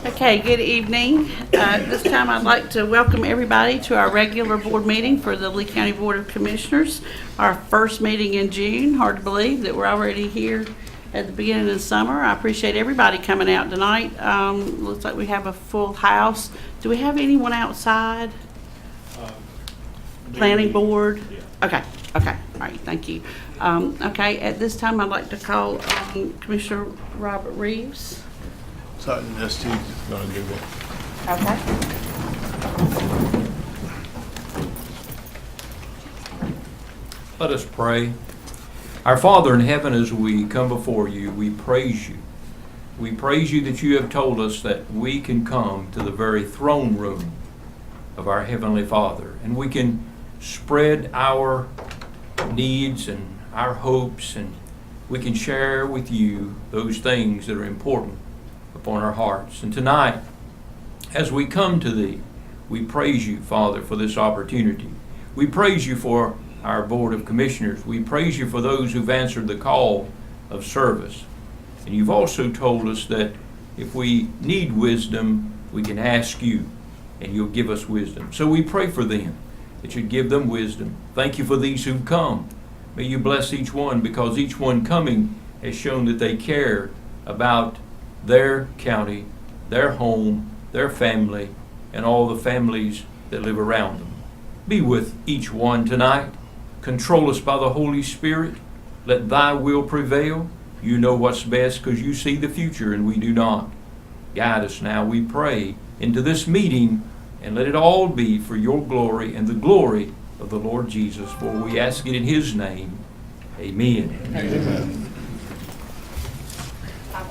Okay, good evening. This time I'd like to welcome everybody to our regular board meeting for the Lee County Board of Commissioners. Our first meeting in June. Hard to believe that we're already here at the beginning of the summer. I appreciate everybody coming out tonight. Looks like we have a full house. Do we have anyone outside? Planning board? Okay, all right, thank you. Okay, at this time I'd like to call Commissioner Robert Reeves. Sutton ST is going to do that. Okay. Let us pray. Our Father in heaven, as we come before you, we praise you. We praise you that you have told us that we can come to the very throne room of our Heavenly Father, and we can spread our needs and our hopes, and we can share with you those things that are important upon our hearts. And tonight, as we come to thee, we praise you, Father, for this opportunity. We praise you for our Board of Commissioners. We praise you for those who've answered the call of service. And you've also told us that if we need wisdom, we can ask you, and you'll give us wisdom. So we pray for them, that you'd give them wisdom. Thank you for these who've come. May you bless each one, because each one coming has shown that they care about their county, their home, their family, and all the families that live around them. Be with each one tonight. Control us by the Holy Spirit. Let thy will prevail. You know what's best because you see the future and we do not. Guide us now, we pray, into this meeting, and let it all be for your glory and the glory of the Lord Jesus. For we ask it in his name. Amen. Amen.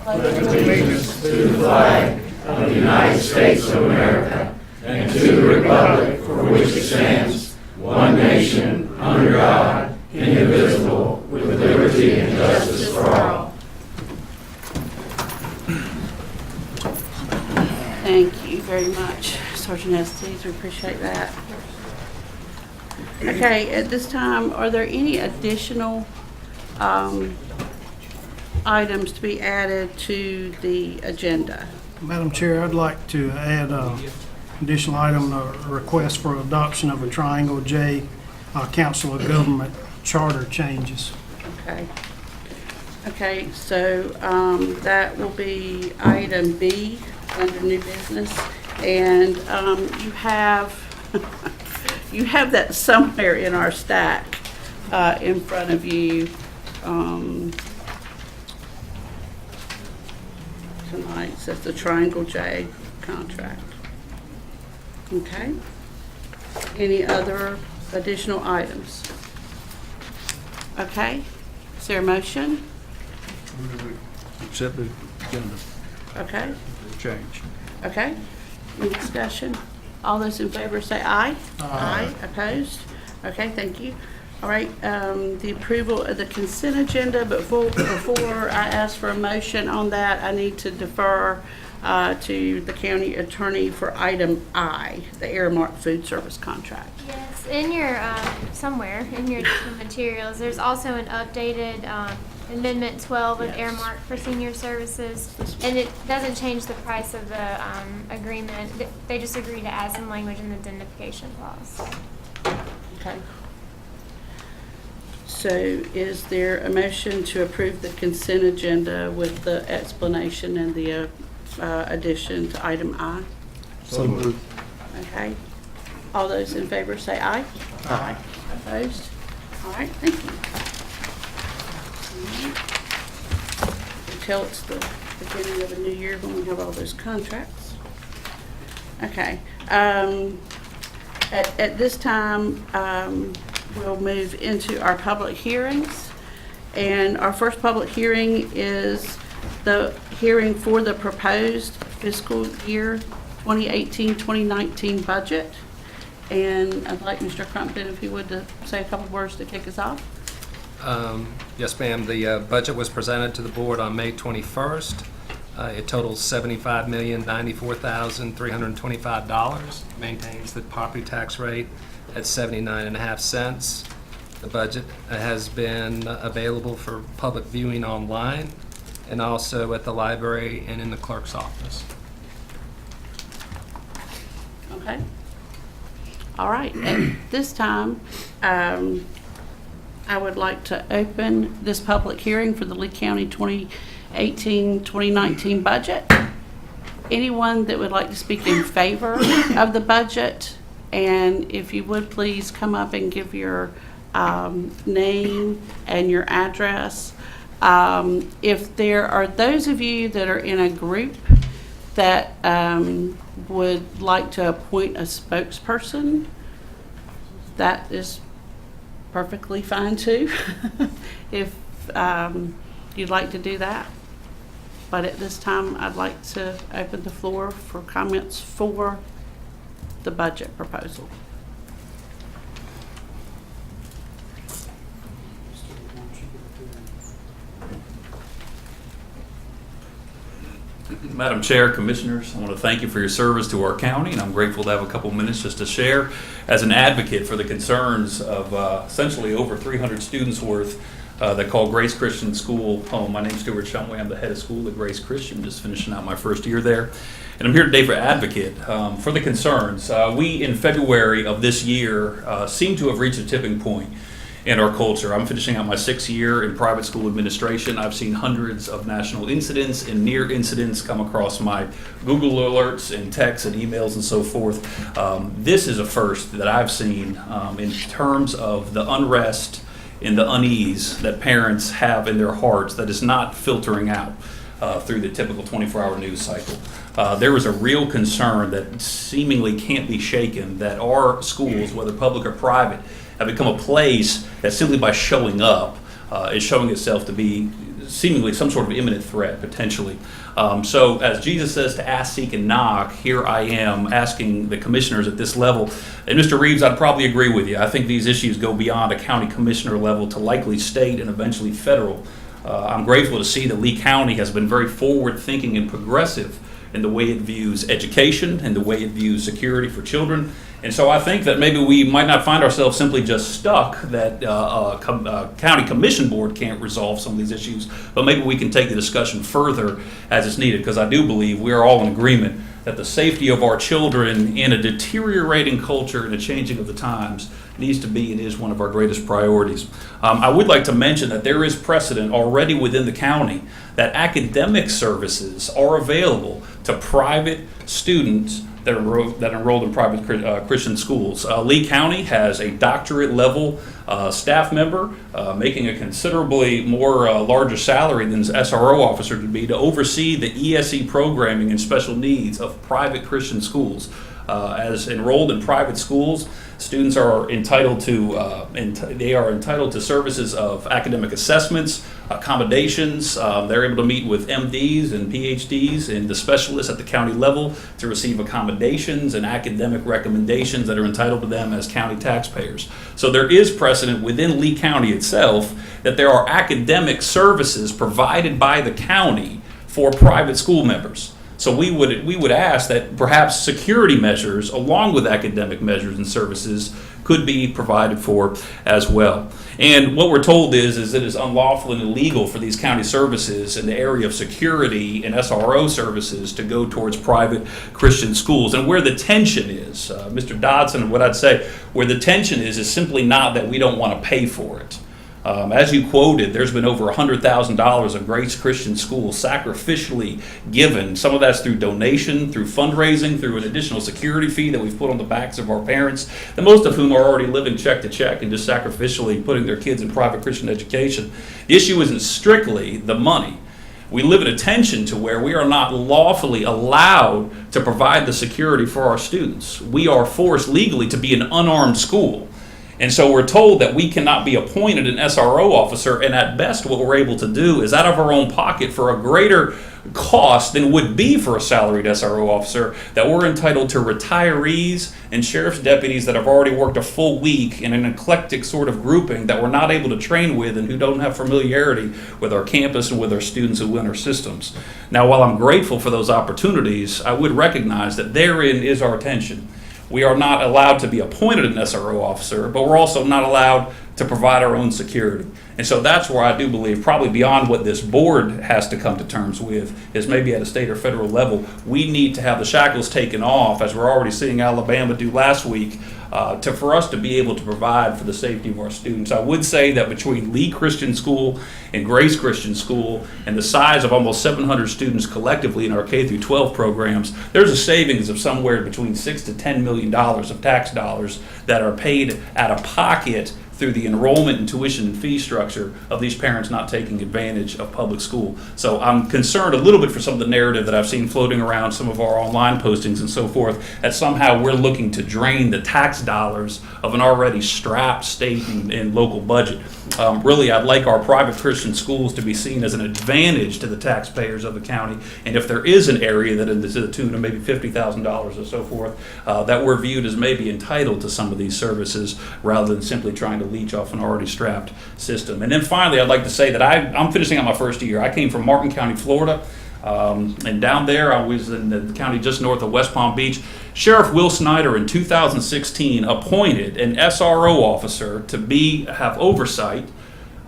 Pledge allegiance to the flag of the United States of America and to the republic for which it stands, one nation, under God, indivisible, with liberty and justice for all. Thank you very much, Sergeant Estes. We appreciate that. Okay, at this time, are there any additional items to be added to the agenda? Madam Chair, I'd like to add an additional item, a request for adoption of a Triangle J Council of Government charter changes. Okay, so that will be item B under new business, and you have you have that somewhere in our stack in front of you tonight. So it's the Triangle J contract. Okay. Any other additional items? Okay, is there a motion? Accept the agenda Okay, change. okay. Any discussion? All those in favor say aye. Aye. Opposed? Okay, thank you. All right, the approval of the consent agenda, but before I ask for a motion on that, I need to defer to the county attorney for item I, the Aramark Food Service contract. Yes, in your, somewhere in your materials, there's also an updated Amendment 12 with Yes. Aramark for senior services. And it doesn't change the price of the agreement. They just agree to add some language in the indemnification clause. Okay. So is there a motion to approve the consent agenda with the explanation and the addition to item I? So moved. Okay. All those in favor say aye. Aye. Opposed? All right, thank you. Until it's the beginning of a new year when we have all those contracts. Okay. At this time, we'll move into our public hearings. And our first public hearing is the hearing for the proposed fiscal year 2018-2019 budget. And I'd like Mr. Crumpton, if he would, to say a couple words to kick us off. Yes, ma'am. The budget was presented to the board on May 21st. It totals $75,094,325. Maintains the property tax rate at 79.5 cents. The budget has been available for public viewing online and also at the library and in the clerk's office. Okay. All right. At this time, I would like to open this public hearing for the Lee County 2018-2019 budget. Anyone that would like to speak in favor of the budget, and if you would please come up and give your name and your address. If there are those of you that are in a group that would like to appoint a spokesperson, that is perfectly fine too, if you'd like to do that. But at this time, I'd like to open the floor for comments for the budget proposal. Madam Chair, Commissioners, I want to thank you for your service to our county, and I'm grateful to have a couple minutes just to share as an advocate for the concerns of essentially over 300 students worth that call Grace Christian School home. My name's Stuart Shumway. I'm the head of school at Grace Christian, just finishing out my first year there. And I'm here today for advocate for the concerns. We, in February of this year, seem to have reached a tipping point in our culture. I'm finishing out my 6th year in private school administration. I've seen hundreds of national incidents and near incidents come across my Google alerts and texts and emails and so forth. This is a first that I've seen in terms of the unrest and the unease that parents have in their hearts that is not filtering out through the typical 24-hour news cycle. There is a real concern that seemingly can't be shaken that our schools, whether public or private, have become a place that simply by showing up is showing itself to be seemingly some sort of imminent threat, potentially. So as Jesus says to ask, seek, and knock, here I am asking the commissioners at this level. And Mr. Reeves, I'd probably agree with you. I think these issues go beyond a county commissioner level to likely state and eventually federal. I'm grateful to see that Lee County has been very forward-thinking and progressive in the way it views education and the way it views security for children. And so I think that maybe we might not find ourselves simply just stuck, that county commission board can't resolve some of these issues, but maybe we can take the discussion further as it's needed, because I do believe we are all in agreement that the safety of our children in a deteriorating culture and a changing of the times needs to be and is one of our greatest priorities. I would like to mention that there is precedent already within the county that academic services are available to private students that enrolled in private Christian schools. Lee County has a doctorate level staff member making a considerably more larger salary than his SRO officer to be to oversee the ESE programming and special needs of private Christian schools. As enrolled in private schools, students are entitled to services of academic assessments, accommodations. They're able to meet with MDs and PhDs and the specialists at the county level to receive accommodations and academic recommendations that are entitled to them as county taxpayers. So there is precedent within Lee County itself that there are academic services provided by the county for private school members. So we would ask that perhaps security measures along with academic measures and services could be provided for as well. And what we're told is it is unlawful and illegal for these county services in the area of security and SRO services to go towards private Christian schools. And where the tension is, Mr. Dodson, what I'd say, where the tension is simply not that we don't want to pay for it. As you quoted, there's been over $100,000 of Grace Christian Schools sacrificially given. Some of that's through donation, through fundraising, through an additional security fee that we've put on the backs of our parents, the most of whom are already living check to check and just sacrificially putting their kids in private Christian education. The issue isn't strictly the money. We live in a tension to where we are not lawfully allowed to provide the security for our students. We are forced legally to be an unarmed school. And so we're told that we cannot be appointed an SRO officer, and at best what we're able to do is out of our own pocket for a greater cost than would be for a salaried SRO officer, that we're entitled to retirees and sheriff's deputies that have already worked a full week in an eclectic sort of grouping that we're not able to train with and who don't have familiarity with our campus and with our students who in our systems. Now, while I'm grateful for those opportunities, I would recognize that therein is our tension. We are not allowed to be appointed an SRO officer, but we're also not allowed to provide our own security. And so that's where I do believe, probably beyond what this board has to come to terms with, is maybe at a state or federal level, we need to have the shackles taken off, as we're already seeing Alabama do last week, for us to be able to provide for the safety of our students. I would say that between Lee Christian School and Grace Christian School and the size of almost 700 students collectively in our K through 12 programs, there's a savings of somewhere between $6 to $10 million of tax dollars that are paid out of pocket through the enrollment and tuition and fee structure of these parents not taking advantage of public school. So I'm concerned a little bit for some of the narrative that I've seen floating around some of our online postings and so forth, that somehow we're looking to drain the tax dollars of an already strapped state and local budget. Really, I'd like our private Christian schools to be seen as an advantage to the taxpayers of the county, and if there is an area that is to the tune of maybe $50,000 or so forth, that we're viewed as maybe entitled to some of these services rather than simply trying to leech off an already strapped system. And then finally, I'd like to say that I'm finishing out my first year. I came from Martin County, Florida, and down there I was in the county just north of West Palm Beach. Sheriff Will Snyder in 2016 appointed an SRO officer to have oversight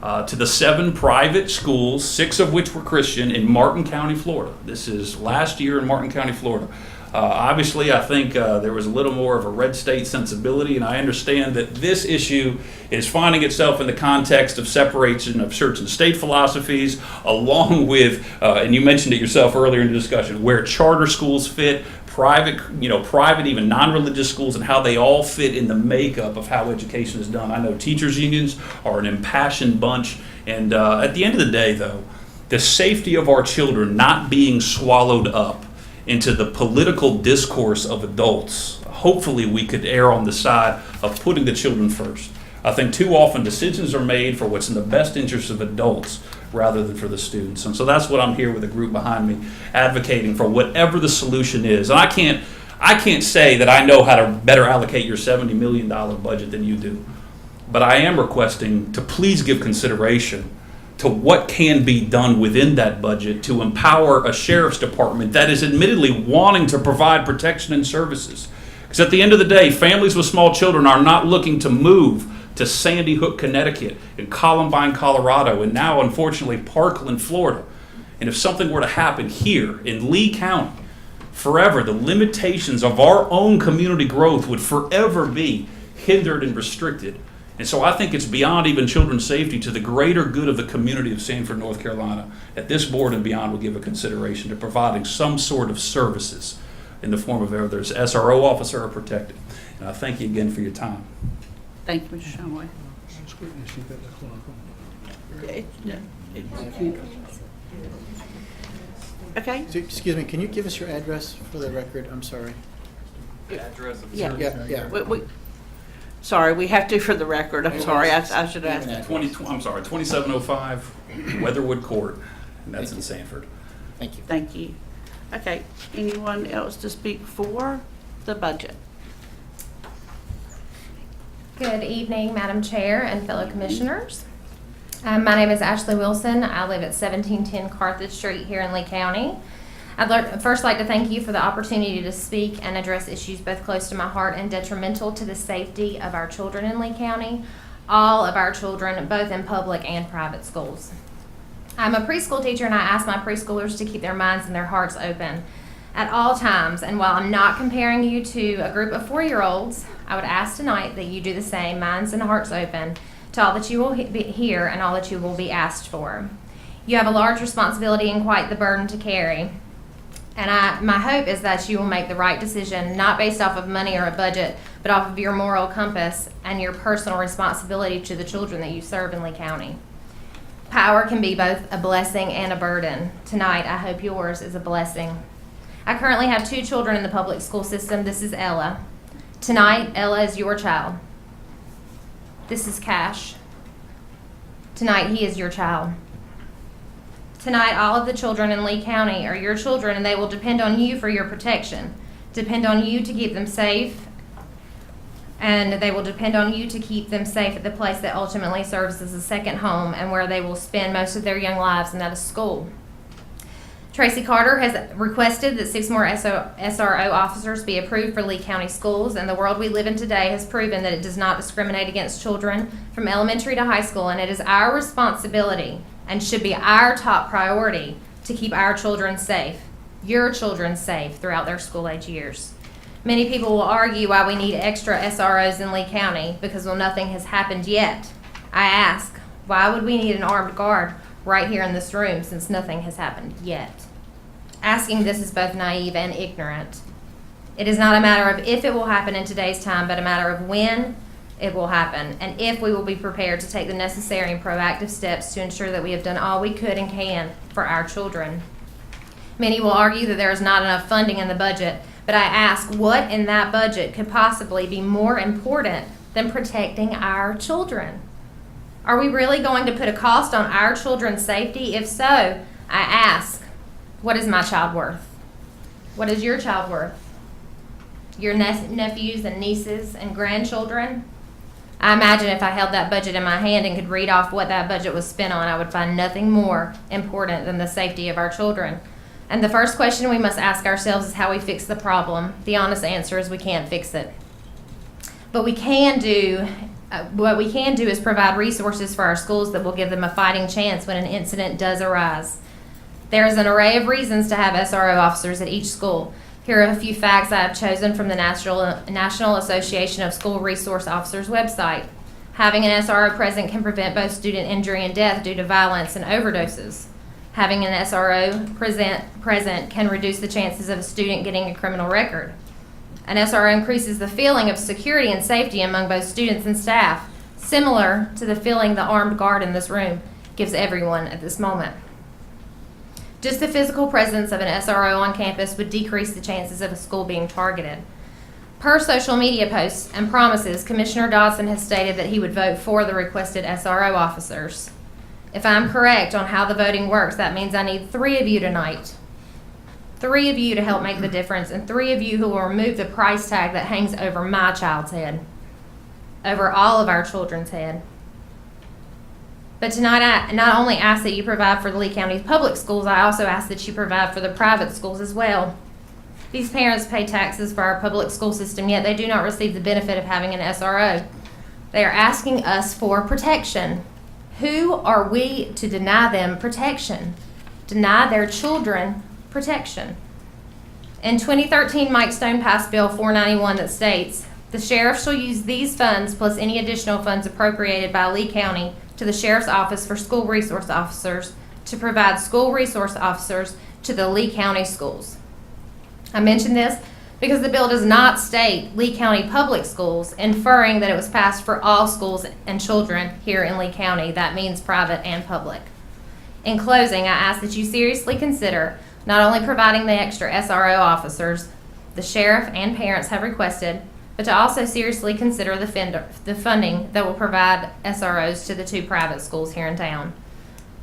to the 7 private schools, 6 of which were Christian, in Martin County, Florida. This is last year in Martin County, Florida. Obviously, I think there was a little more of a red state sensibility, and I understand that this issue is finding itself in the context of separation of church and state philosophies, along with, and you mentioned it yourself earlier in the discussion, where charter schools fit, private, even non-religious schools, and how they all fit in the makeup of how education is done. I know teachers' unions are an impassioned bunch, and at the end of the day, though, the safety of our children not being swallowed up into the political discourse of adults, hopefully we could err on the side of putting the children first. I think too often decisions are made for what's in the best interest of adults rather than for the students. And so that's what I'm here with a group behind me, advocating for whatever the solution is. And I can't say that I know how to better allocate your $70 million budget than you do. But I am requesting to please give consideration to what can be done within that budget to empower a sheriff's department that is admittedly wanting to provide protection and services. Because at the end of the day, families with small children are not looking to move to Sandy Hook, Connecticut, and Columbine, Colorado, and now, unfortunately, Parkland, Florida. And if something were to happen here in Lee County, forever, the limitations of our own community growth would forever be hindered and restricted. And so I think it's beyond even children's safety to the greater good of the community of Sanford, North Carolina, that this board and beyond will give a consideration to providing some sort of services in the form of whether it's SRO officer or protected. And I thank you again for your time. Thank you, Mr. Shumway. Okay, Excuse me, can you give us your address for the record? I'm sorry. Address of Yeah. service. Sorry, we have to for the record. I'm sorry, I should ask. 2705 Weatherwood Court, and that's in Sanford. Thank you. Thank you. Okay, anyone else to speak for the budget? Good evening, Madam Chair and fellow commissioners. My name is Ashley Wilson. I live at 1710 Carthage Street here in Lee County. I'd first like to thank you for the opportunity to speak and address issues both close to my heart and detrimental to the safety of our children in Lee County, all of our children, both in public and private schools. I'm a preschool teacher, and I ask my preschoolers to keep their minds and their hearts open at all times. And while I'm not comparing you to a group of 4-year-olds, I would ask tonight that you do the same, minds and hearts open, to all that you will hear and all that you will be asked for. You have a large responsibility and quite the burden to carry. And my hope is that you will make the right decision, not based off of money or a budget, but off of your moral compass and your personal responsibility to the children that you serve in Lee County. Power can be both a blessing and a burden. Tonight, I hope yours is a blessing. I currently have 2 children in the public school system. This is Ella. Tonight, Ella is your child. This is Cash. Tonight, he is your child. Tonight, all of the children in Lee County are your children, and they will depend on you for your protection, depend on you to keep them safe, and they will depend on you to keep them safe at the place that ultimately serves as a second home and where they will spend most of their young lives, and that is school. Tracy Carter has requested that 6 more SRO officers be approved for Lee County schools, and the world we live in today has proven that it does not discriminate against children from elementary to high school, and it is our responsibility and should be our top priority to keep our children safe, your children safe throughout their school-age years. Many people will argue why we need extra SROs in Lee County because, well, nothing has happened yet. I ask, why would we need an armed guard right here in this room since nothing has happened yet? Asking this is both naive and ignorant. It is not a matter of if it will happen in today's time, but a matter of when it will happen, and if we will be prepared to take the necessary and proactive steps to ensure that we have done all we could and can for our children. Many will argue that there is not enough funding in the budget, but I ask, what in that budget could possibly be more important than protecting our children? Are we really going to put a cost on our children's safety? If so, I ask, what is my child worth? What is your child worth? Your nephews and nieces and grandchildren? I imagine if I held that budget in my hand and could read off what that budget was spent on, I would find nothing more important than the safety of our children. And the first question we must ask ourselves is how we fix the problem. The honest answer is we can't fix it. But what we can do is provide resources for our schools that will give them a fighting chance when an incident does arise. There is an array of reasons to have SRO officers at each school. Here are a few facts I have chosen from the National Association of School Resource Officers website. Having an SRO present can prevent both student injury and death due to violence and overdoses. Having an SRO present can reduce the chances of a student getting a criminal record. An SRO increases the feeling of security and safety among both students and staff, similar to the feeling the armed guard in this room gives everyone at this moment. Just the physical presence of an SRO on campus would decrease the chances of a school being targeted. Per social media posts and promises, Commissioner Dodson has stated that he would vote for the requested SRO officers. If I'm correct on how the voting works, that means I need 3 of you tonight. 3 of you to help make the difference, and 3 of you who will remove the price tag that hangs over my child's head, over all of our children's head. But tonight, I not only ask that you provide for the Lee County public schools, I also ask that you provide for the private schools as well. These parents pay taxes for our public school system, yet they do not receive the benefit of having an SRO. They are asking us for protection. Who are we to deny them protection? Deny their children protection? In 2013, Mike Stone passed Bill 491 that states, the sheriff shall use these funds plus any additional funds appropriated by Lee County to the Sheriff's Office for School Resource Officers to provide school resource officers to the Lee County schools. I mention this because the bill does not state Lee County public schools, inferring that it was passed for all schools and children here in Lee County. That means private and public. In closing, I ask that you seriously consider not only providing the extra SRO officers, the sheriff and parents have requested, but to also seriously consider the funding that will provide SROs to the 2 private schools here in town.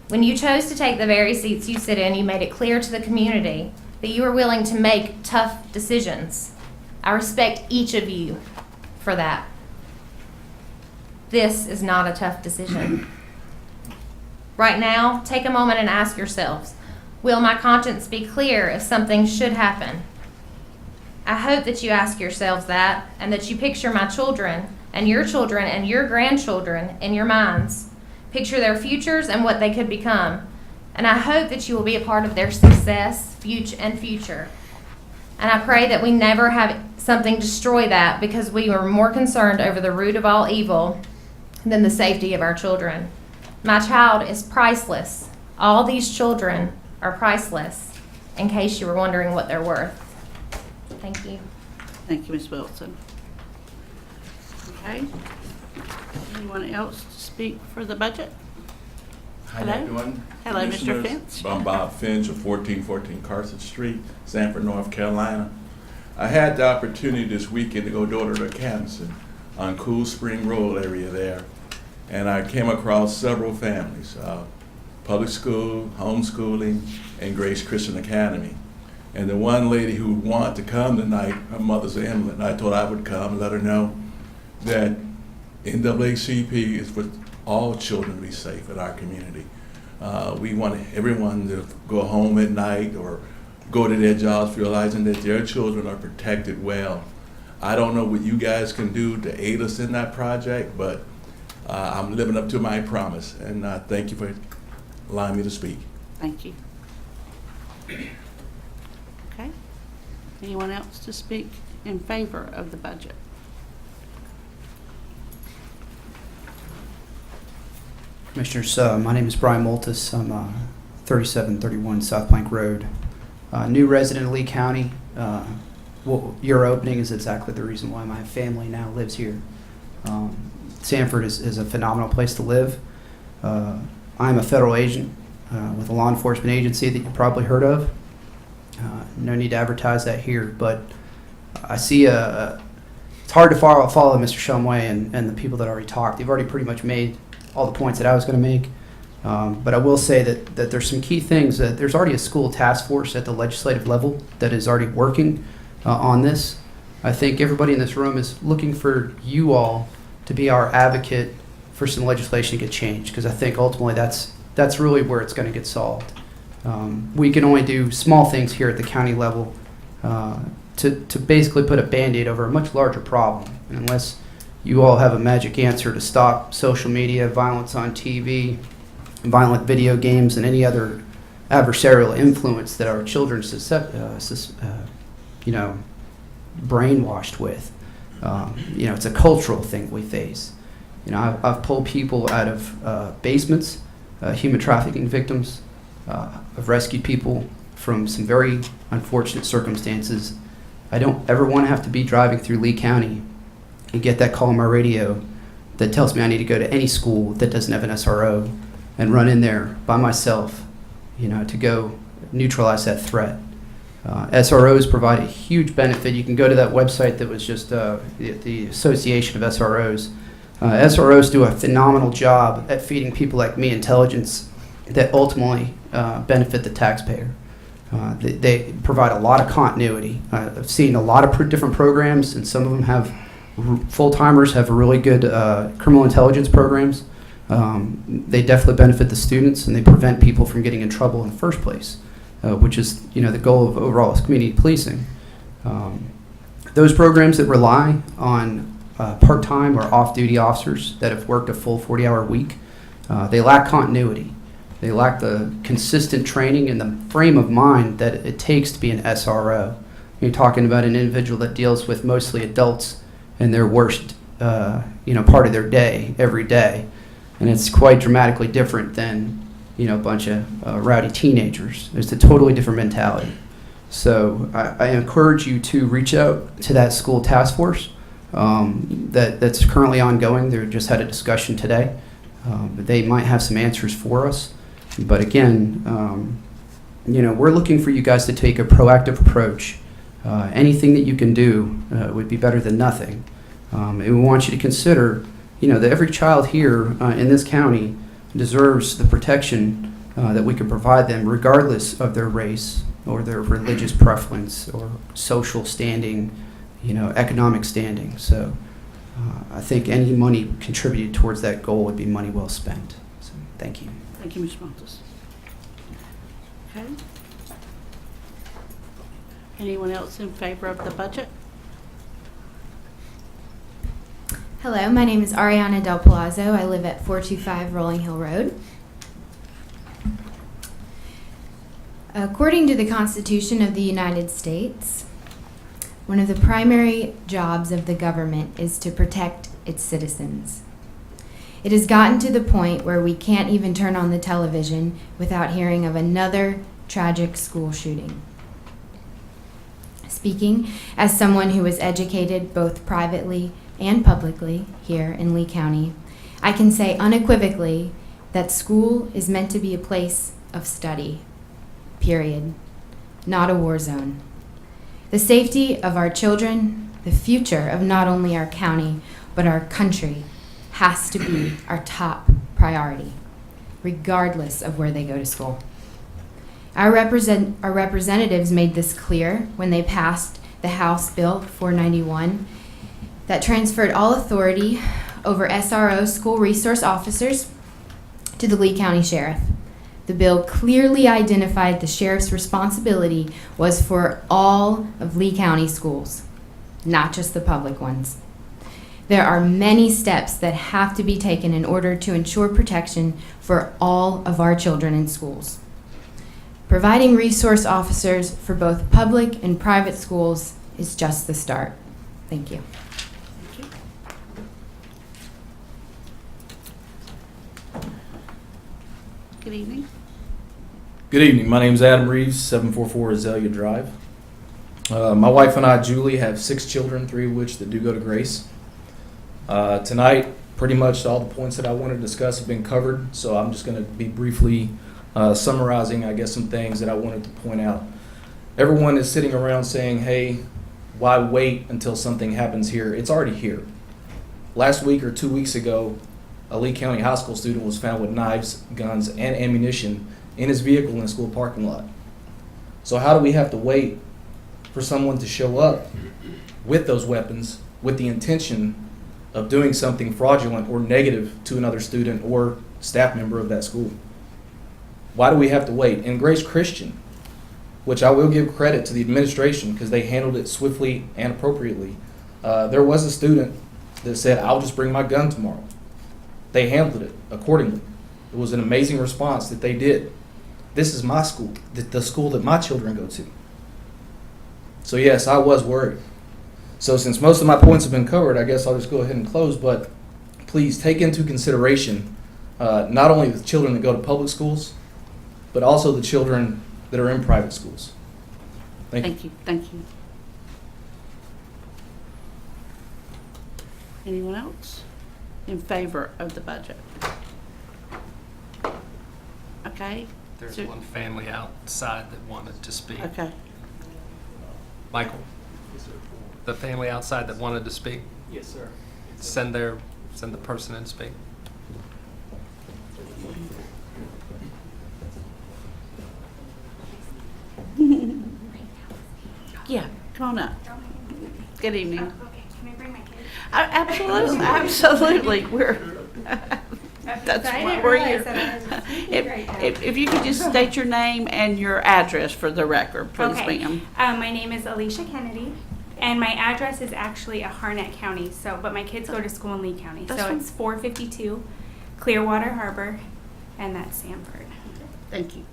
When you chose to take the very seats you sit in, you made it clear to the community that you are willing to make tough decisions. I respect each of you for that. This is not a tough decision. Right now, take a moment and ask yourselves, will my conscience be clear if something should happen? I hope that you ask yourselves that, and that you picture my children and your grandchildren in your minds. Picture their futures and what they could become. And I hope that you will be a part of their success, future. And I pray that we never have something destroy that, because we are more concerned over the root of all evil than the safety of our children. My child is priceless. All these children are priceless, in case you were wondering what they're worth. Thank you. Thank you, Ms. Wilson. Okay. Anyone else to speak for the budget? How Hello. you doing? Hello, Mr. Commissioners? Finch. I'm Bob Finch of 1414 Carson Street, Sanford, North Carolina. I had the opportunity this weekend to go door to Canton on Cool Spring Road area there, and I came across several families, public school, homeschooling, and Grace Christian Academy. And the one lady who wanted to come tonight, her mother's Emily, and I told her I would come and let her know that NAACP is for all children to be safe in our community. We want everyone to go home at night or go to their jobs realizing that their children are protected well. I don't know what you guys can do to aid us in that project, but I'm living up to my promise, and thank you for allowing me to speak. Thank you. Okay. Anyone else to speak in favor of the budget? Commissioners, my name is Brian Multis. I'm 3731 South Plank Road. New resident of Lee County. Your opening is exactly the reason why my family now lives here. Sanford is a phenomenal place to live. I'm a federal agent with a law enforcement agency that you probably heard of. No need to advertise that here, but I see it's hard to follow Mr. Shumway and the people that already talked. They've already pretty much made all the points that I was going to make. But I will say that there's some key things. That there's already a school task force at the legislative level that is already working on this. I think everybody in this room is looking for you all to be our advocate for some legislation to get changed, because I think ultimately that's really where it's going to get solved. We can only do small things here at the county level to basically put a Band-Aid over a much larger problem. And unless you all have a magic answer to stop social media, violence on TV, violent video games, and any other adversarial influence that our children brainwashed with. It's a cultural thing we face. I've pulled people out of basements, human trafficking victims. I've rescued people from some very unfortunate circumstances. I don't ever want to have to be driving through Lee County and get that call on my radio that tells me I need to go to any school that doesn't have an SRO and run in there by myself, to go neutralize that threat. SROs provide a huge benefit. You can go to that website that was just the Association of SROs. SROs do a phenomenal job at feeding people like me intelligence that ultimately benefit the taxpayer. They provide a lot of continuity. I've seen a lot of different programs, and some of them have full-timers have really good criminal intelligence programs. They definitely benefit the students, and they prevent people from getting in trouble in the first place, which is the goal of overall community policing. Those programs that rely on part-time or off-duty officers that have worked a full 40-hour week, they lack continuity. They lack the consistent training and the frame of mind that it takes to be an SRO. You're talking about an individual that deals with mostly adults in their worst, part of their day, every day. And it's quite dramatically different than, a bunch of rowdy teenagers. It's a totally different mentality. So I encourage you to reach out to that school task force that's currently ongoing. They just had a discussion today. They might have some answers for us. But again, we're looking for you guys to take a proactive approach Anything that you can do would be better than nothing. And we want you to consider, that every child here in this county deserves the protection that we can provide them, regardless of their race or their religious preference or social standing, economic standing. So I think any money contributed towards that goal would be money well spent. So thank you. Thank you, Ms. Montes. Okay. Anyone else in favor of the budget? Hello, my name is Ariana Del Palazzo. I live at 425 Rolling Hill Road. According to the Constitution of the United States, one of the primary jobs of the government is to protect its citizens. It has gotten to the point where we can't even turn on the television without hearing of another tragic school shooting. Speaking as someone who was educated both privately and publicly here in Lee County, I can say unequivocally that school is meant to be a place of study, period, not a war zone. The safety of our children, the future of not only our county, but our country, has to be our top priority, regardless of where they go to school. Our representatives made this clear when they passed the House Bill 491 that transferred all authority over SRO school resource officers to the Lee County Sheriff. The bill clearly identified the sheriff's responsibility was for all of Lee County schools, not just the public ones. There are many steps that have to be taken in order to ensure protection for all of our children in schools. Providing resource officers for both public and private schools is just the start. Thank you. Good evening. Good evening. My name is Adam Reeves, 744 Azalea Drive. My wife and I, Julie, have 6 children, 3 of which that do go to Grace. Tonight, pretty much all the points that I wanted to discuss have been covered, so I'm just going to be briefly summarizing, I guess, some things that I wanted to point out. Everyone is sitting around saying, hey, why wait until something happens here? It's already here. Last week or 2 weeks ago, a Lee County high school student was found with knives, guns, and ammunition in his vehicle in a school parking lot. So how do we have to wait for someone to show up with those weapons with the intention of doing something fraudulent or negative to another student or staff member of that school? Why do we have to wait? In Grace Christian, which I will give credit to the administration because they handled it swiftly and appropriately, there was a student that said, I'll just bring my gun tomorrow. They handled it accordingly. It was an amazing response that they did. This is my school, the school that my children go to. So yes, I was worried. So since most of my points have been covered, I guess I'll just go ahead and close, but please take into consideration not only the children that go to public schools, but also the children that are in private schools. Thank you. Thank you. Anyone else in favor of the budget? Okay. There's So- one family outside that wanted to speak. Okay. Michael, the family outside that wanted to speak, Yes, sir. send the person in to speak. Yeah, come on up. Good evening. Okay, can I bring my kids? Absolutely, absolutely. That's I why didn't we're realize here. that I was speaking right now. If you could just state your name and your address for the record, please, Okay. ma'am. My name is Alicia Kennedy, and my address is actually Harnett County, but my kids go to school in Lee County. That's So fine. it's 452 Clearwater Harbor, and that's Sanford. Thank you.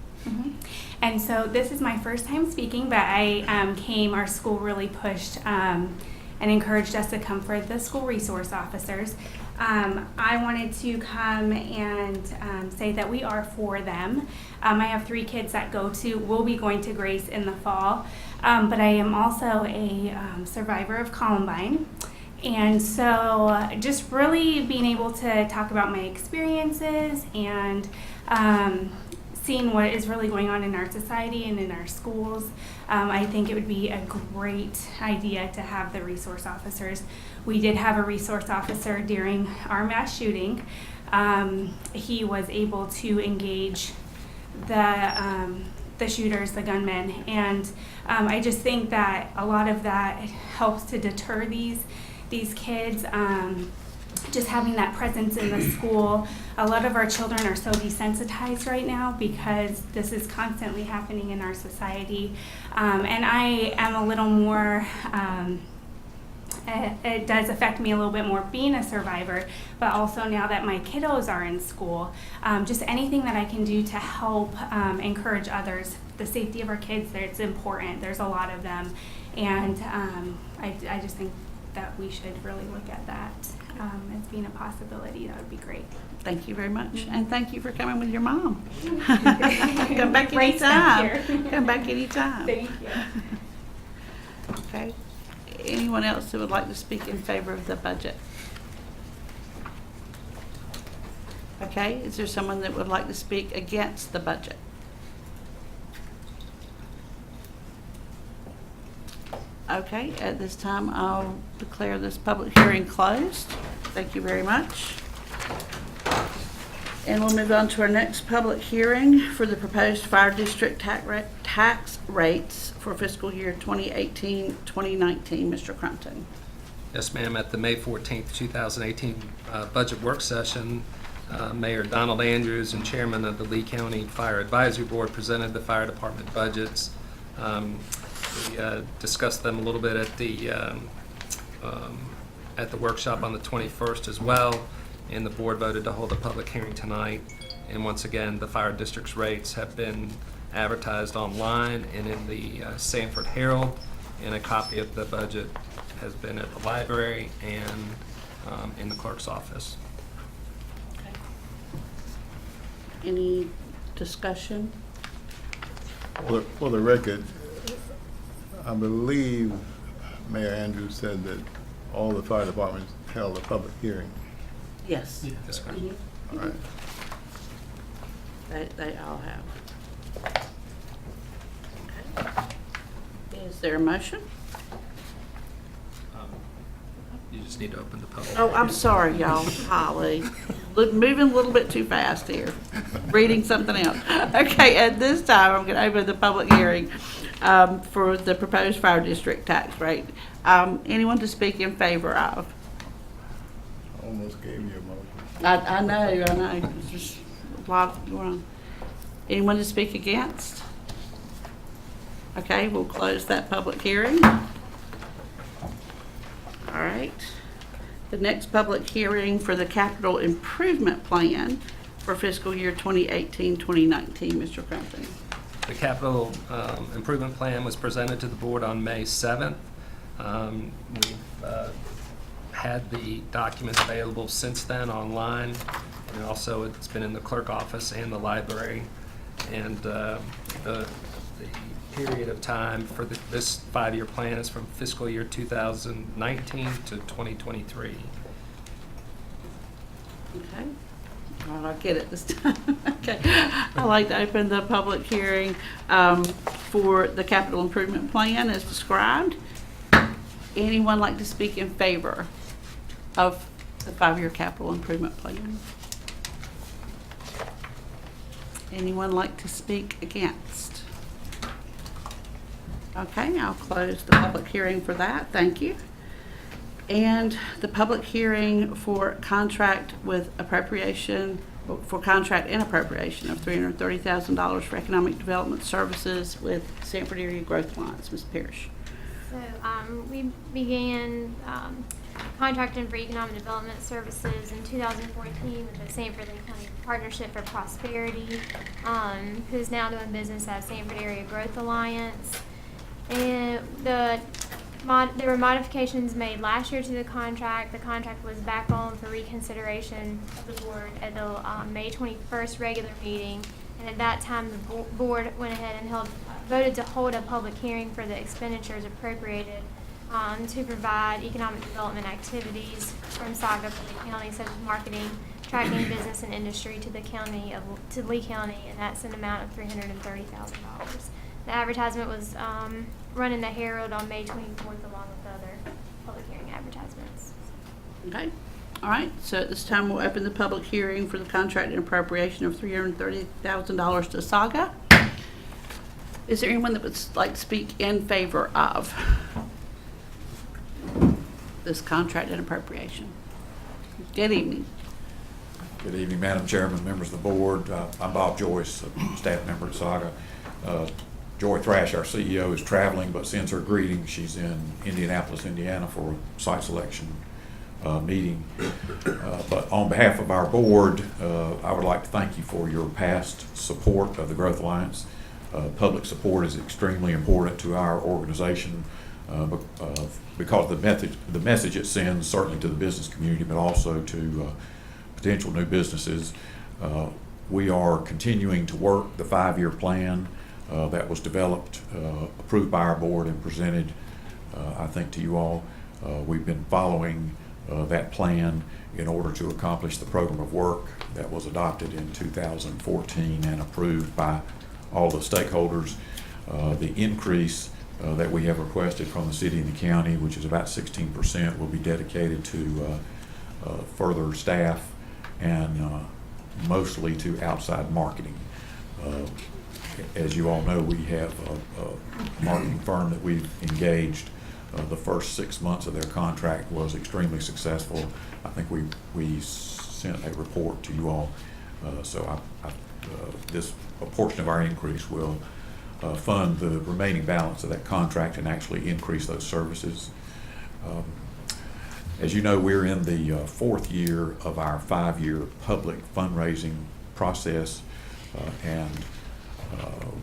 And so this is my first time speaking, but our school really pushed and encouraged us to come for the school resource officers. I wanted to come and say that we are for them. I have 3 kids that will be going to Grace in the fall, but I am also a survivor of Columbine. And so just really being able to talk about my experiences and seeing what is really going on in our society and in our schools, I think it would be a great idea to have the resource officers. We did have a resource officer during our mass shooting. He was able to engage the shooters, the gunmen, and I just think that a lot of that helps to deter these kids. Just having that presence in the school. A lot of our children are so desensitized right now because this is constantly happening in our society. And I am a little more, it does affect me a little bit more being a survivor, but also now that my kiddos are in school, just anything that I can do to help encourage others. The safety of our kids, it's important. There's a lot of them. And I just think that we should really look at that as being a possibility. That would be great. Thank you very much. And thank you for coming with your mom. Come back anytime. Come back anytime. Thank you. Okay. Anyone else who would like to speak in favor of the budget? Okay. Is there someone that would like to speak against the budget? Okay, at this time, I'll declare this public hearing closed. Thank you very much. And we'll move on to our next public hearing for the proposed fire district tax rates for fiscal year 2018-2019. Mr. Crumpton. Yes, ma'am. At the May 14th, 2018 budget work session, Mayor Donald Andrews and Chairman of the Lee County Fire Advisory Board presented the fire department budgets. We discussed them a little bit at the workshop on the 21st as well, and the board voted to hold a public hearing tonight. And once again, the fire district's rates have been advertised online and in the Sanford Herald, and a copy of the budget has been at the library and in the clerk's office. Okay. Any discussion? For the record, I believe Mayor Andrews said that all the fire departments held a public hearing. Yes. Yes, ma'am. All right. They all have. Okay. Is there a motion? You just need to open the public. Oh, I'm sorry, y'all. Holly. Moving a little bit too fast here. Reading something else. Okay, at this time, I'm going to open the public hearing for the proposed fire district tax rate. Anyone to speak in favor of? I almost gave you a motion. I know. It's just a lot going on. Anyone to speak against? Okay, we'll close that public hearing. All right. The next public hearing for the capital improvement plan for fiscal year 2018-2019. Mr. Crumpton. The capital improvement plan was presented to the board on May 7th. We've had the documents available since then online, and also it's been in the clerk office and the library. And the period of time for this 5-year plan is from fiscal year 2019 to 2023. Okay. All right, I'll get it this time. Okay. I'd like to open the public hearing for the capital improvement plan as described. Anyone like to speak in favor of the 5-year capital improvement plan? Anyone like to speak against? Okay, I'll close the public hearing for that. Thank you. And the public hearing for contract with appropriation, for contract and appropriation of $330,000 for economic development services with Sanford Area Growth Alliance. Ms. Parrish. So we began contracting for economic development services in 2014 with the Sanford Lee County Partnership for Prosperity, who's now doing business as Sanford Area Growth Alliance. And there were modifications made last year to the contract. The contract was back on for reconsideration of the board at the May 21st regular meeting. And at that time, the board went ahead and voted to hold a public hearing for the expenditures appropriated to provide economic development activities from SAGA for the county, such as marketing, attracting business and industry to to Lee County, and that's an amount of $330,000. The advertisement was run in the Herald on May 24th, along with other public hearing advertisements. Okay, all right, so at this time, we'll open the public hearing for the contract and appropriation of $330,000 to Saga. Is there anyone that would like to speak in favor of this contract and appropriation? Good evening. Good evening, Madam Chairman, members of the board. I'm Bob Joyce, a staff member at Saga. Joy Thrash, our CEO, is traveling, but sends her greetings. She's in Indianapolis, Indiana for a site selection meeting. But on behalf of our board, I would like to thank you for your past support of the Growth Alliance. Public support is extremely important to our organization because the message it sends certainly to the business community, but also to potential new businesses. We are continuing to work the 5-year plan that was developed, approved by our board and presented, I think, to you all. We've been following that plan in order to accomplish the program of work that was adopted in 2014 and approved by all the stakeholders. The increase that we have requested from the city and the county, which is about 16%, will be dedicated to further staff and mostly to outside marketing. As you all know, we have a marketing firm that we've engaged. The first 6 months of their contract was extremely successful. I think we sent a report to you all. So a portion of our increase will fund the remaining balance of that contract and actually increase those services. As you know, we're in the 4th year of our 5-year public fundraising process, and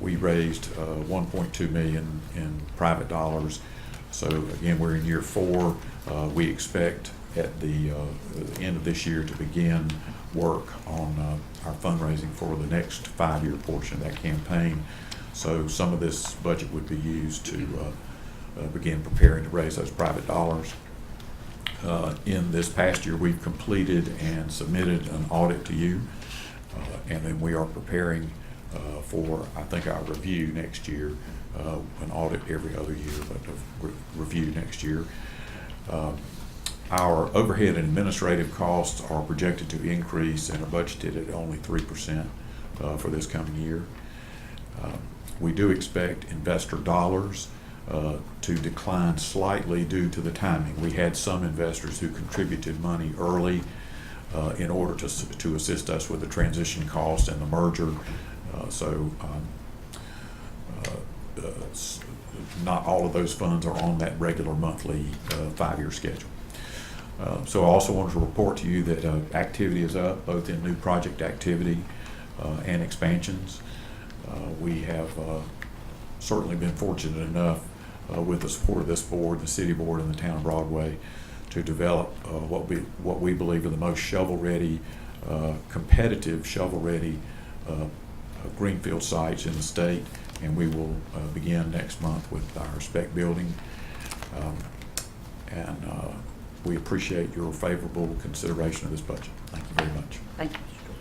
we raised $1.2 million in private dollars. So again, we're in year 4. We expect at the end of this year to begin work on our fundraising for the next 5-year portion of that campaign. So some of this budget would be used to begin preparing to raise those private dollars. In this past year, we've completed and submitted an audit to you, and then we are preparing for, I think, our review next year, an audit every other year, but a review next year. Our overhead and administrative costs are projected to increase and are budgeted at only 3% for this coming year. We do expect investor dollars to decline slightly due to the timing. We had some investors who contributed money early in order to assist us with the transition cost and the merger. Not all of those funds are on that regular monthly 5-year schedule. So I also wanted to report to you that activity is up, both in new project activity and expansions. We have certainly been fortunate enough with the support of this board, the city board, and the town of Broadway to develop what we believe are the most shovel-ready, competitive shovel-ready greenfield sites in the state, and we will begin next month with our spec building. We appreciate your favorable consideration of this budget. Thank you very much. Thank you, Mr. Joyce.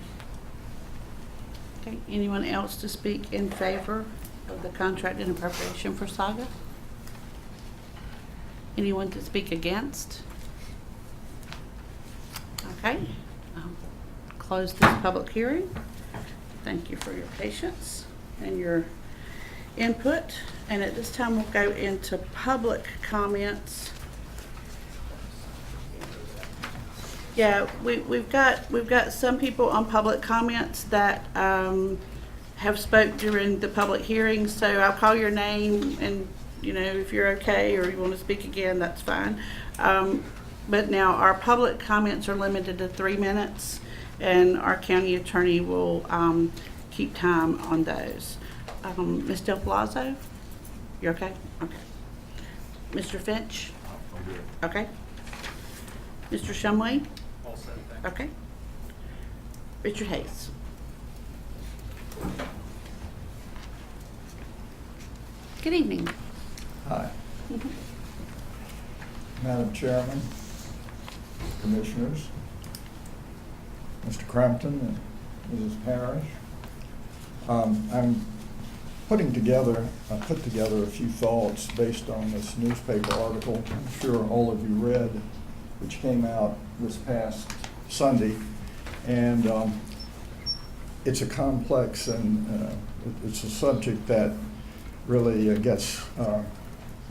Okay, anyone else to speak in favor of the contract and appropriation for Saga? Anyone to speak against? Okay, I'll close this public hearing. Thank you for your patience and your input. And at this time, we'll go into public comments. Yeah, we've got some people on public comments that have spoke during the public hearing. So I'll call your name, and if you're okay or you want to speak again, that's fine. But now our public comments are limited to 3 minutes, and our county attorney will keep time on those. Ms. Del Palazzo, you okay? Okay. Mr. Finch? Okay. Mr. Shumway? Okay. Richard Hayes? Good evening. Hi. Madam Chairman, Commissioners, Mr. Crampton and Mrs. Parrish. I'm put together a few thoughts based on this newspaper article I'm sure all of you read, which came out this past Sunday. And it's a complex and it's a subject that really gets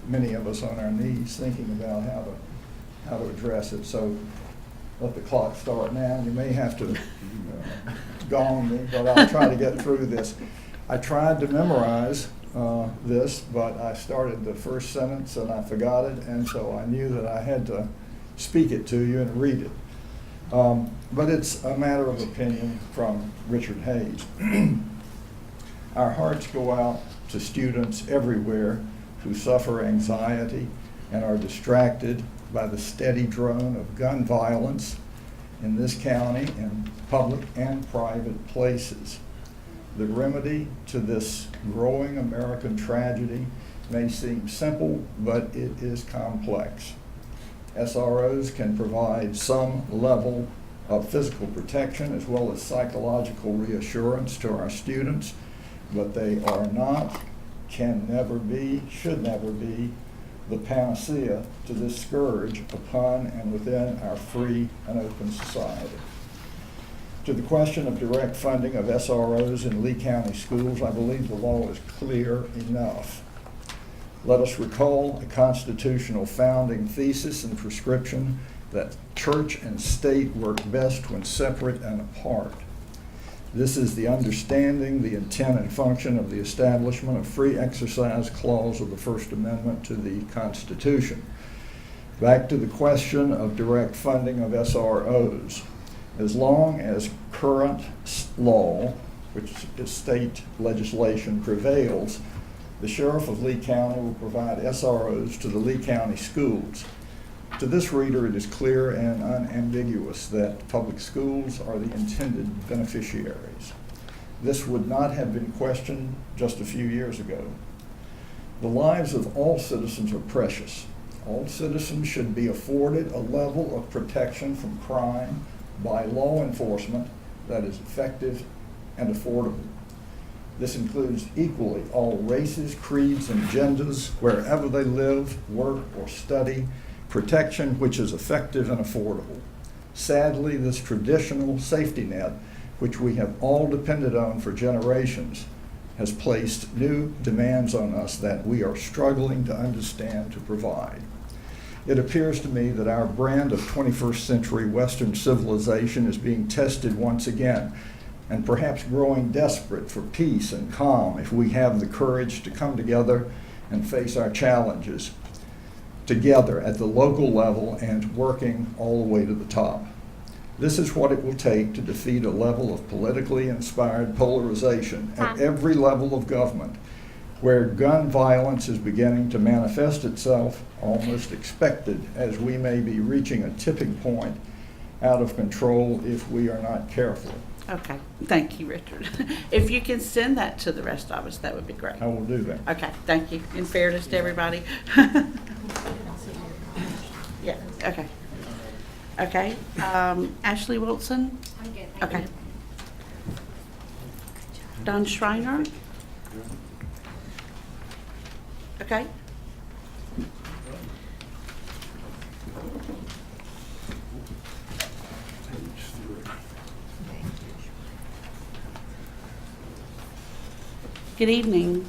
many of us on our knees thinking about how to address it. So let the clock start now. You may have to gong me, but I'll try to get through this. I tried to memorize this, but I started the first sentence and I forgot it, and so I knew that I had to speak it to you and read it. But it's a matter of opinion from Richard Hayes. Our hearts go out to students everywhere who suffer anxiety and are distracted by the steady drone of gun violence in this county in public and private places. The remedy to this growing American tragedy may seem simple, but it is complex. SROs can provide some level of physical protection as well as psychological reassurance to our students, but they are not, can never be, should never be the panacea to this scourge upon and within our free and open society. To the question of direct funding of SROs in Lee County schools, I believe the law is clear enough. Let us recall a constitutional founding thesis and prescription that church and state work best when separate and apart. This is the understanding, the intent, and function of the establishment of free exercise clause of the First Amendment to the Constitution. Back to the question of direct funding of SROs. As long as current law, which is state legislation, prevails, the Sheriff of Lee County will provide SROs to the Lee County schools. To this reader, it is clear and unambiguous that public schools are the intended beneficiaries. This would not have been questioned just a few years ago. The lives of all citizens are precious. All citizens should be afforded a level of protection from crime by law enforcement that is effective and affordable. This includes equally all races, creeds, and genders, wherever they live, work, or study, protection which is effective and affordable. Sadly, this traditional safety net, which we have all depended on for generations, has placed new demands on us that we are struggling to understand to provide. It appears to me that our brand of 21st century Western civilization is being tested once again, and perhaps growing desperate for peace and calm if we have the courage to come together and face our challenges together at the local level and working all the way to the top. This is what it will take to defeat a level of politically inspired polarization at every level of government, where gun violence is beginning to manifest itself, almost expected, as we may be reaching a tipping point out of control if we are not careful. Okay, thank you, Richard. If you can send that to the rest of us, that would be great. I will do that. Okay, thank you. In fairness to everybody. Yeah, okay. Okay, Ashley Wilson? I'm good. Okay. Don Schreiner? Okay. Good evening.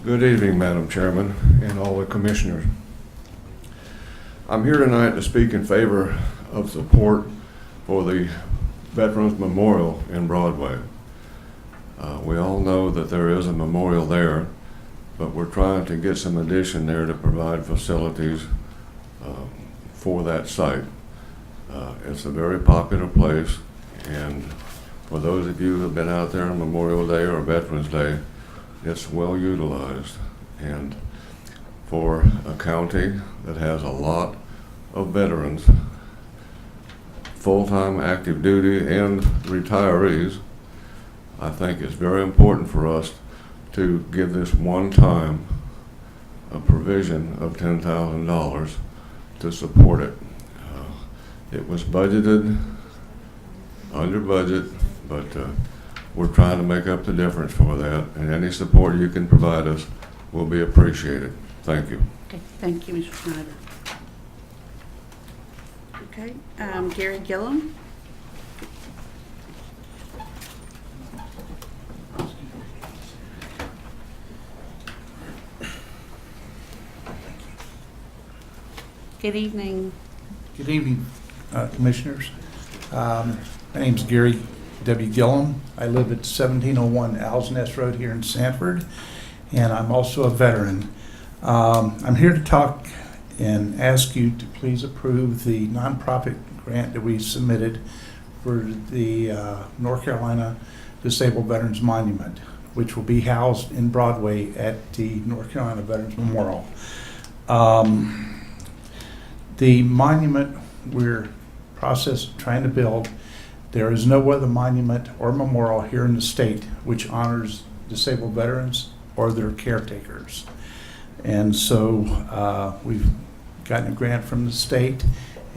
Good evening, Madam Chairman and all the commissioners. I'm here tonight to speak in favor of support for the Veterans Memorial in Broadway. We all know that there is a memorial there, but we're trying to get some addition there to provide facilities for that site. It's a very popular place, and for those of you who have been out there on Memorial Day or Veterans Day, it's well utilized. And for a county that has a lot of veterans, full-time active duty and retirees, I think it's very important for us to give this one time a provision of $10,000 to support it. It was budgeted under budget, but we're trying to make up the difference for that, and any support you can provide us will be appreciated. Thank you. Okay, thank you, Mr. Schneider. Okay, Gary Gillum. Good evening. Good evening, Commissioners. My name's Gary W. Gillum. I live at 1701 Owl's Nest Road here in Sanford, and I'm also a veteran. I'm here to talk and ask you to please approve the nonprofit grant that we submitted for the North Carolina Disabled Veterans Monument, which will be housed in Broadway at the North Carolina Veterans Memorial. The monument we're trying to build, there is no other monument or memorial here in the state which honors disabled veterans or their caretakers. And so we've gotten a grant from the state,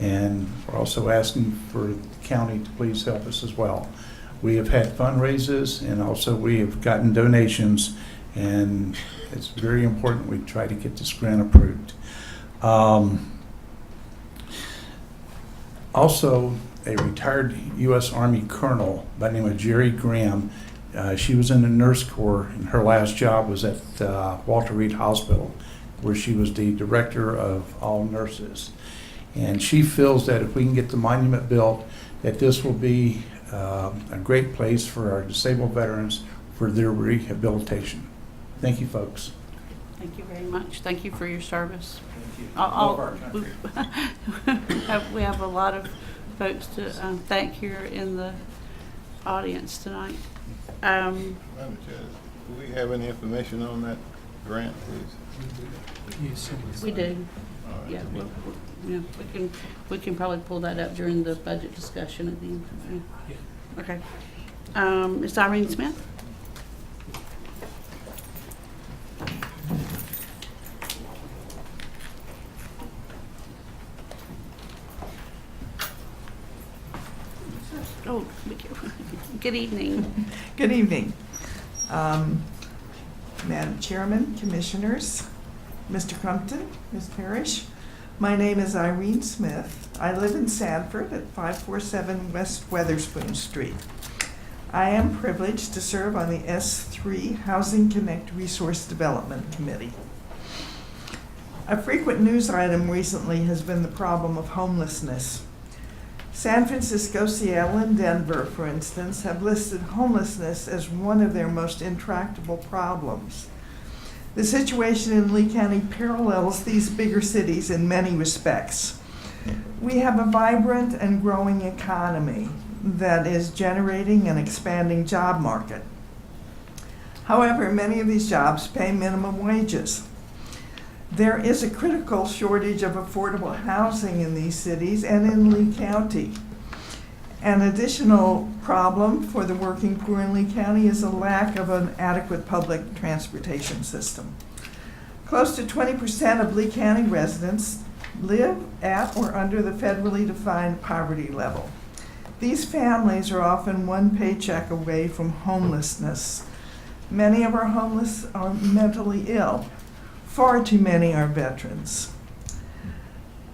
and we're also asking for the county to please help us as well. We have had fundraisers, and also we have gotten donations, and it's very important we try to get this grant approved. Also, a retired U.S. Army colonel by the name of Jerry Graham, she was in the Nurse Corps, and her last job was at Walter Reed Hospital, where she was the director of all nurses. And she feels that if we can get the monument built, that this will be a great place for our disabled veterans for their rehabilitation. Thank you, folks. Thank you very much. Thank you for your service. We have a lot of folks to thank here in the audience tonight. Madam Chair, do we have any information on that grant, please? We do. Yeah, we can probably pull that up during the budget discussion at the end. Okay. Ms. Irene Smith? Oh, good evening. Good evening. Madam Chairman, Commissioners, Mr. Crumpton, Ms. Parrish. My name is Irene Smith. I live in Sanford at 547 West Weatherspoon Street. I am privileged to serve on the S3 Housing Connect Resource Development Committee. A frequent news item recently has been the problem of homelessness. San Francisco, Seattle, and Denver, for instance, have listed homelessness as one of their most intractable problems. The situation in Lee County parallels these bigger cities in many respects. We have a vibrant and growing economy that is generating an expanding job market. However, many of these jobs pay minimum wages. There is a critical shortage of affordable housing in these cities and in Lee County. An additional problem for the working poor in Lee County is a lack of an adequate public transportation system. Close to 20% of Lee County residents live at or under the federally defined poverty level. These families are often one paycheck away from homelessness. Many of our homeless are mentally ill. Far too many are veterans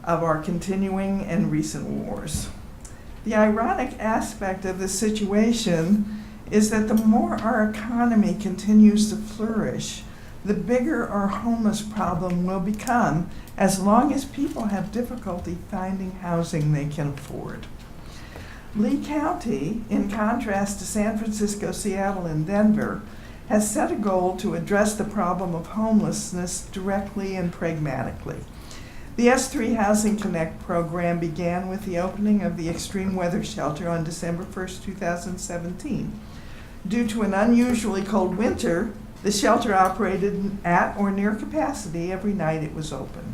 of our continuing and recent wars. The ironic aspect of this situation is that the more our economy continues to flourish, the bigger our homeless problem will become, as long as people have difficulty finding housing they can afford. Lee County, in contrast to San Francisco, Seattle, and Denver, has set a goal to address the problem of homelessness directly and pragmatically. The S3 Housing Connect program began with the opening of the extreme weather shelter on December 1st, 2017. Due to an unusually cold winter, the shelter operated at or near capacity every night it was open.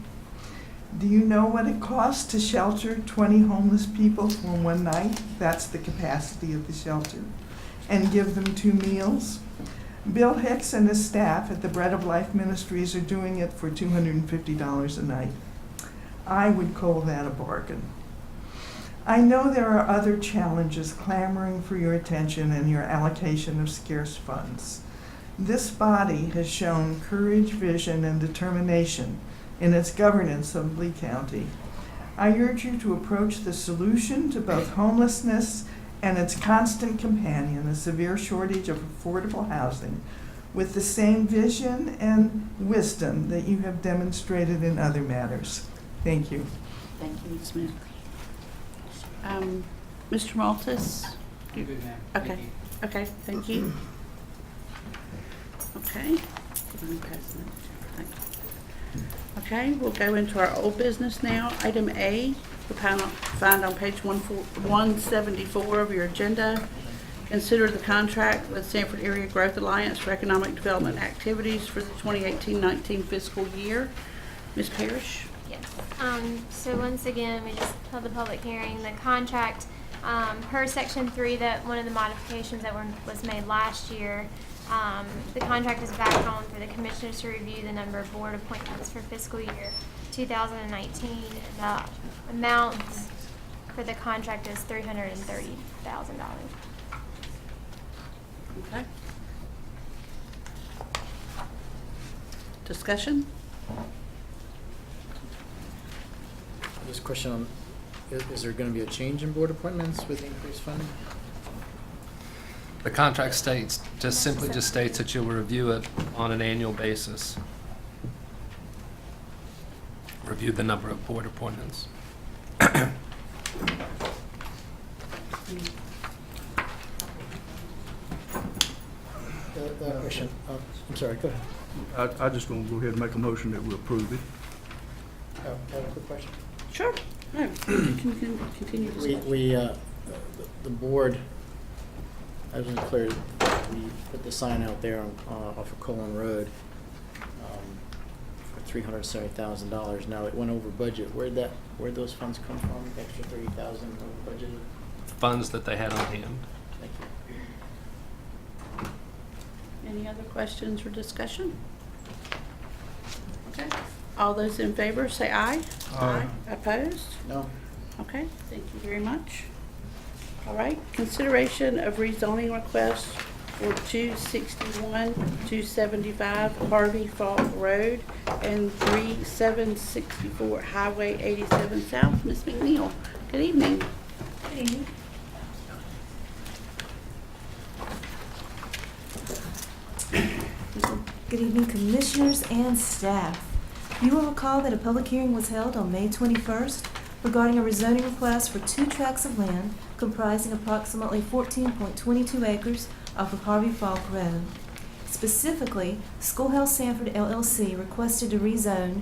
Do you know what it costs to shelter 20 homeless people for one night? That's the capacity of the shelter. And give them 2 meals? Bill Hicks and his staff at the Bread of Life Ministries are doing it for $250 a night. I would call that a bargain. I know there are other challenges clamoring for your attention and your allocation of scarce funds. This body has shown courage, vision, and determination in its governance of Lee County. I urge you to approach the solution to both homelessness and its constant companion, a severe shortage of affordable housing, with the same vision and wisdom that you have demonstrated in other matters. Thank you. Thank you, Ms. Smith. Mr. Maltus? Okay, okay, thank you. Okay. Okay, we'll go into our old business now. Item A, you'll find on page 174 of your agenda. Consider the contract with Sanford Area Growth Alliance for economic development activities for the 2018-19 fiscal year. Ms. Parrish? Yes. So once again, we just held the public hearing. The contract, per Section 3, that one of the modifications that was made last year, the contract is back on for the commissioners to review the number of board appointments for fiscal year 2019. The amount for the contract is $330,000. Okay. Discussion? Just a question on, is there going to be a change in board appointments with increased funding? The contract states, simply states that you'll review it on an annual basis. Review the number of board appointments. Question, I'm sorry, go ahead. I just want to go ahead and make a motion that we approve it. I have a quick question. Sure. No, you can continue discussion. The board, I wasn't clear, we put the sign out there off of Colon Road for $370,000. Now, it went over budget. Where'd those funds come from, the extra $30,000 over budget? Funds that they had on hand. Thank you. Any other questions or discussion? Okay. All those in favor say aye. Aye. Opposed? No. Okay, thank you very much. All right, consideration of rezoning requests for 261, 275 Harvey Falk Road and 3764 Highway 87 South. Ms. McNeil, good evening. Good evening. Good evening, commissioners and staff. You will recall that a public hearing was held on May 21st regarding a rezoning request for 2 tracts of land comprising approximately 14.22 acres off of Harvey Falk Road. Specifically, Schoolhouse Sanford LLC requested to rezone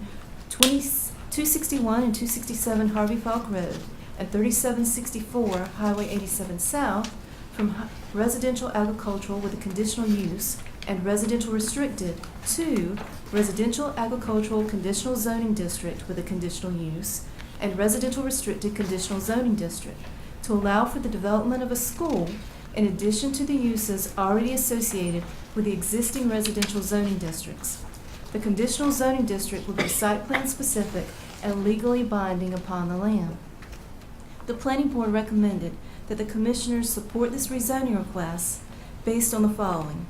261 and 267 Harvey Falk Road and 3764 Highway 87 South from residential agricultural with a conditional use and residential restricted to residential agricultural conditional zoning district with a conditional use and residential restricted conditional zoning district to allow for the development of a school in addition to the uses already associated with the existing residential zoning districts. The conditional zoning district will be site plan specific and legally binding upon the land. The planning board recommended that the commissioners support this rezoning request based on the following.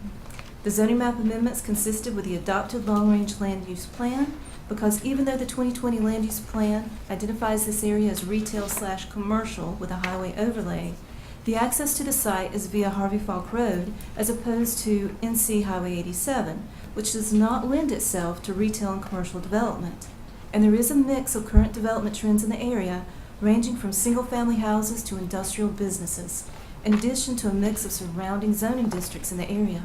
The zoning map amendments consisted with the adopted long-range land use plan because even though the 2020 land use plan identifies this area as retail/commercial with a highway overlay, the access to the site is via Harvey Falk Road as opposed to NC Highway 87, which does not lend itself to retail and commercial development. And there is a mix of current development trends in the area ranging from single-family houses to industrial businesses, in addition to a mix of surrounding zoning districts in the area.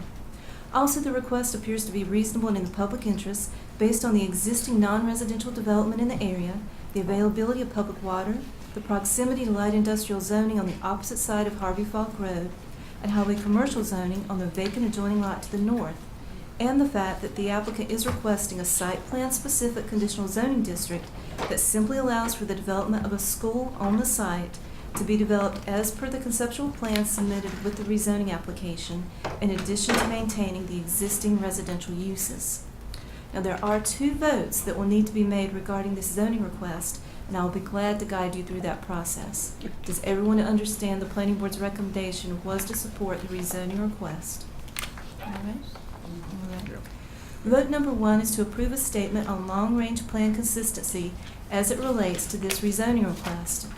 Also, the request appears to be reasonable and in the public interest based on the existing non-residential development in the area, the availability of public water, the proximity to light industrial zoning on the opposite side of Harvey Falk Road, and highway commercial zoning on the vacant adjoining lot to the north, and the fact that the applicant is requesting a site plan-specific conditional zoning district that simply allows for the development of a school on the site to be developed as per the conceptual plan submitted with the rezoning application, in addition to maintaining the existing residential uses. Now, there are 2 votes that will need to be made regarding this zoning request and I will be glad to guide you through that process. Does everyone understand the planning board's recommendation was to support the rezoning request? All right. All right. Vote number 1 is to approve a statement on long-range plan consistency as it relates to this rezoning request.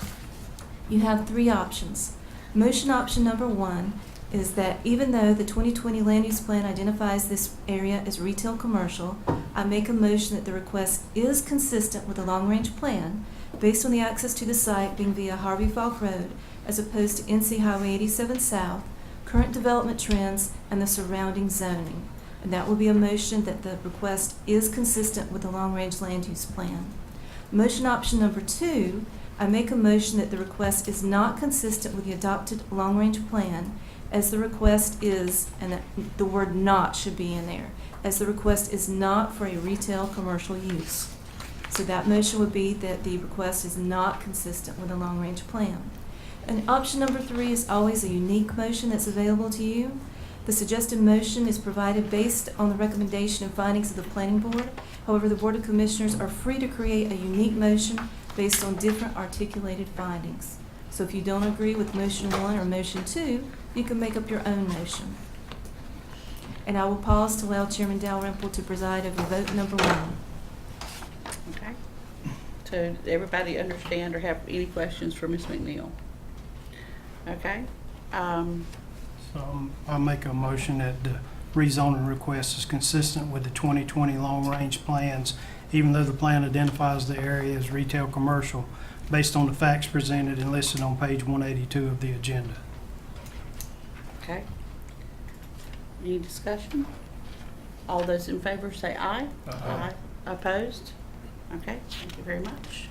You have 3 options. Motion option number 1 is that even though the 2020 land use plan identifies this area as retail commercial, I make a motion that the request is consistent with the long-range plan based on the access to the site being via Harvey Falk Road as opposed to NC Highway 87 South, current development trends, and the surrounding zoning. And that will be a motion that the request is consistent with the long-range land use plan. Motion option number 2, I make a motion that the request is not consistent with the adopted long-range plan as the request is, and the word not should be in there, as the request is not for a retail commercial use. So that motion would be that the request is not consistent with the long-range plan. And option number 3 is always a unique motion that's available to you. The suggested motion is provided based on the recommendation and findings of the Planning Board. However, the Board of Commissioners are free to create a unique motion based on different articulated findings. So if you don't agree with motion 1 or motion 2, you can make up your own motion. And I will pause to allow Chairman Dalrymple to preside over vote number 1. Okay. So does everybody understand or have any questions for Ms. McNeil? Okay. So I make a motion that the rezoning request is consistent with the 2020 long-range plans, even though the plan identifies the area as retail commercial, based on the facts presented and listed on page 182 of the agenda. Okay. Any discussion? All those in favor say aye. Aye. Opposed? Okay, thank you very much.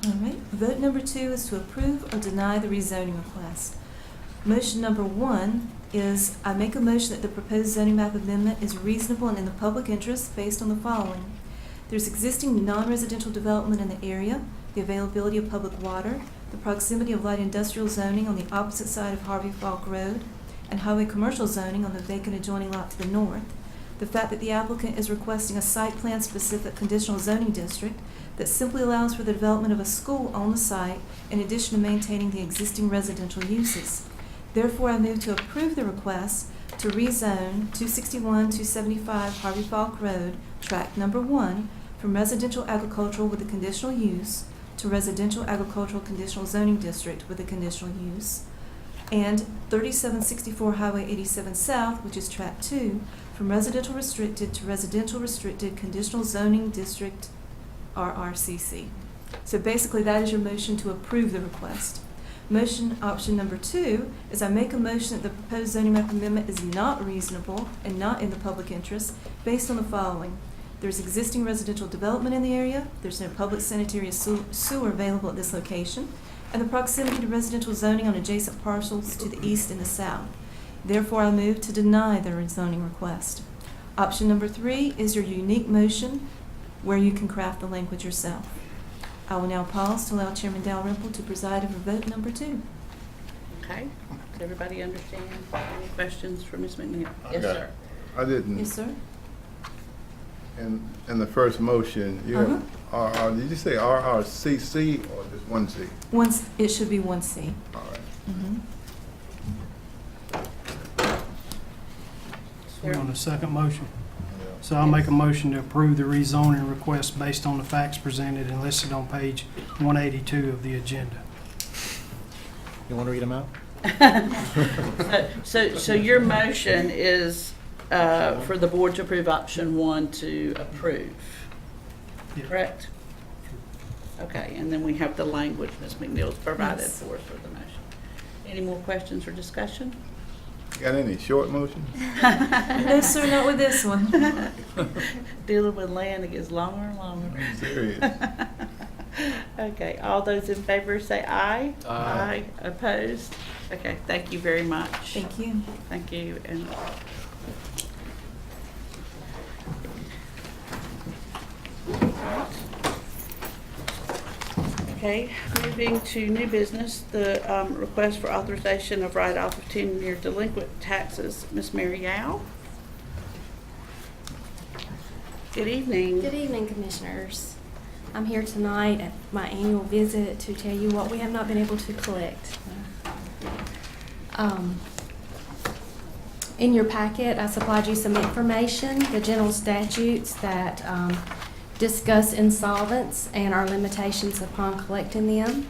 All right. Vote number 2 is to approve or deny the rezoning request. Motion number 1 is I make a motion that the proposed zoning map amendment is reasonable and in the public interest based on the following. There's existing non-residential development in the area, the availability of public water, the proximity of light industrial zoning on the opposite side of Harvey Falk Road, and highway commercial zoning on the vacant adjoining lot to the north. The fact that the applicant is requesting a site plan specific conditional zoning district that simply allows for the development of a school on the site in addition to maintaining the existing residential uses. Therefore, I move to approve the request to rezone 261-275 Harvey Falk Road, tract number 1, from residential agricultural with a conditional use to residential agricultural conditional zoning district with a conditional use, and 3764 Highway 87 South, which is tract 2, from residential restricted to residential restricted conditional zoning district, RRCC. So basically that is your motion to approve the request. Motion option number 2 is I make a motion that the proposed zoning map amendment is not reasonable and not in the public interest based on the following. There's existing residential development in the area, there's no public sanitary sewer available at this location, and the proximity to residential zoning on adjacent parcels to the east and the south. Therefore, I move to deny the rezoning request. Option number 3 is your unique motion where you can craft the language yourself. I will now pause to allow Chairman Dalrymple to preside over vote number 2. Okay. Does everybody understand? Any questions for Ms. McNeil? Yes, got sir. I didn't. Yes, sir. In the first motion, you have RR, did you say RRCC or just 1C? It should be 1C. All right. We're on the second motion. So I'll make a motion to approve the rezoning request based on the facts presented and listed on page 182 of the agenda. You want to read them out? So your motion is for the board to approve option 1 to approve, correct? Okay, and then we have the language Ms. McNeil's provided for us for the motion. Any more questions or discussion? Got any short motions? No, sir, not with this one. Dealing with land, it gets longer and longer. I'm serious. Okay, all those in favor say aye. Aye. Opposed? Okay, thank you very much. Thank you. Thank you. And okay, moving to new business, the request for authorization of write-off of 10-year delinquent taxes. Ms. Mary Yao? Good evening. Good evening, Commissioners. I'm here tonight at my annual visit to tell you what we have not been able to collect. In your packet, I supplied you some information, the general statutes that discuss insolvents and our limitations upon collecting them.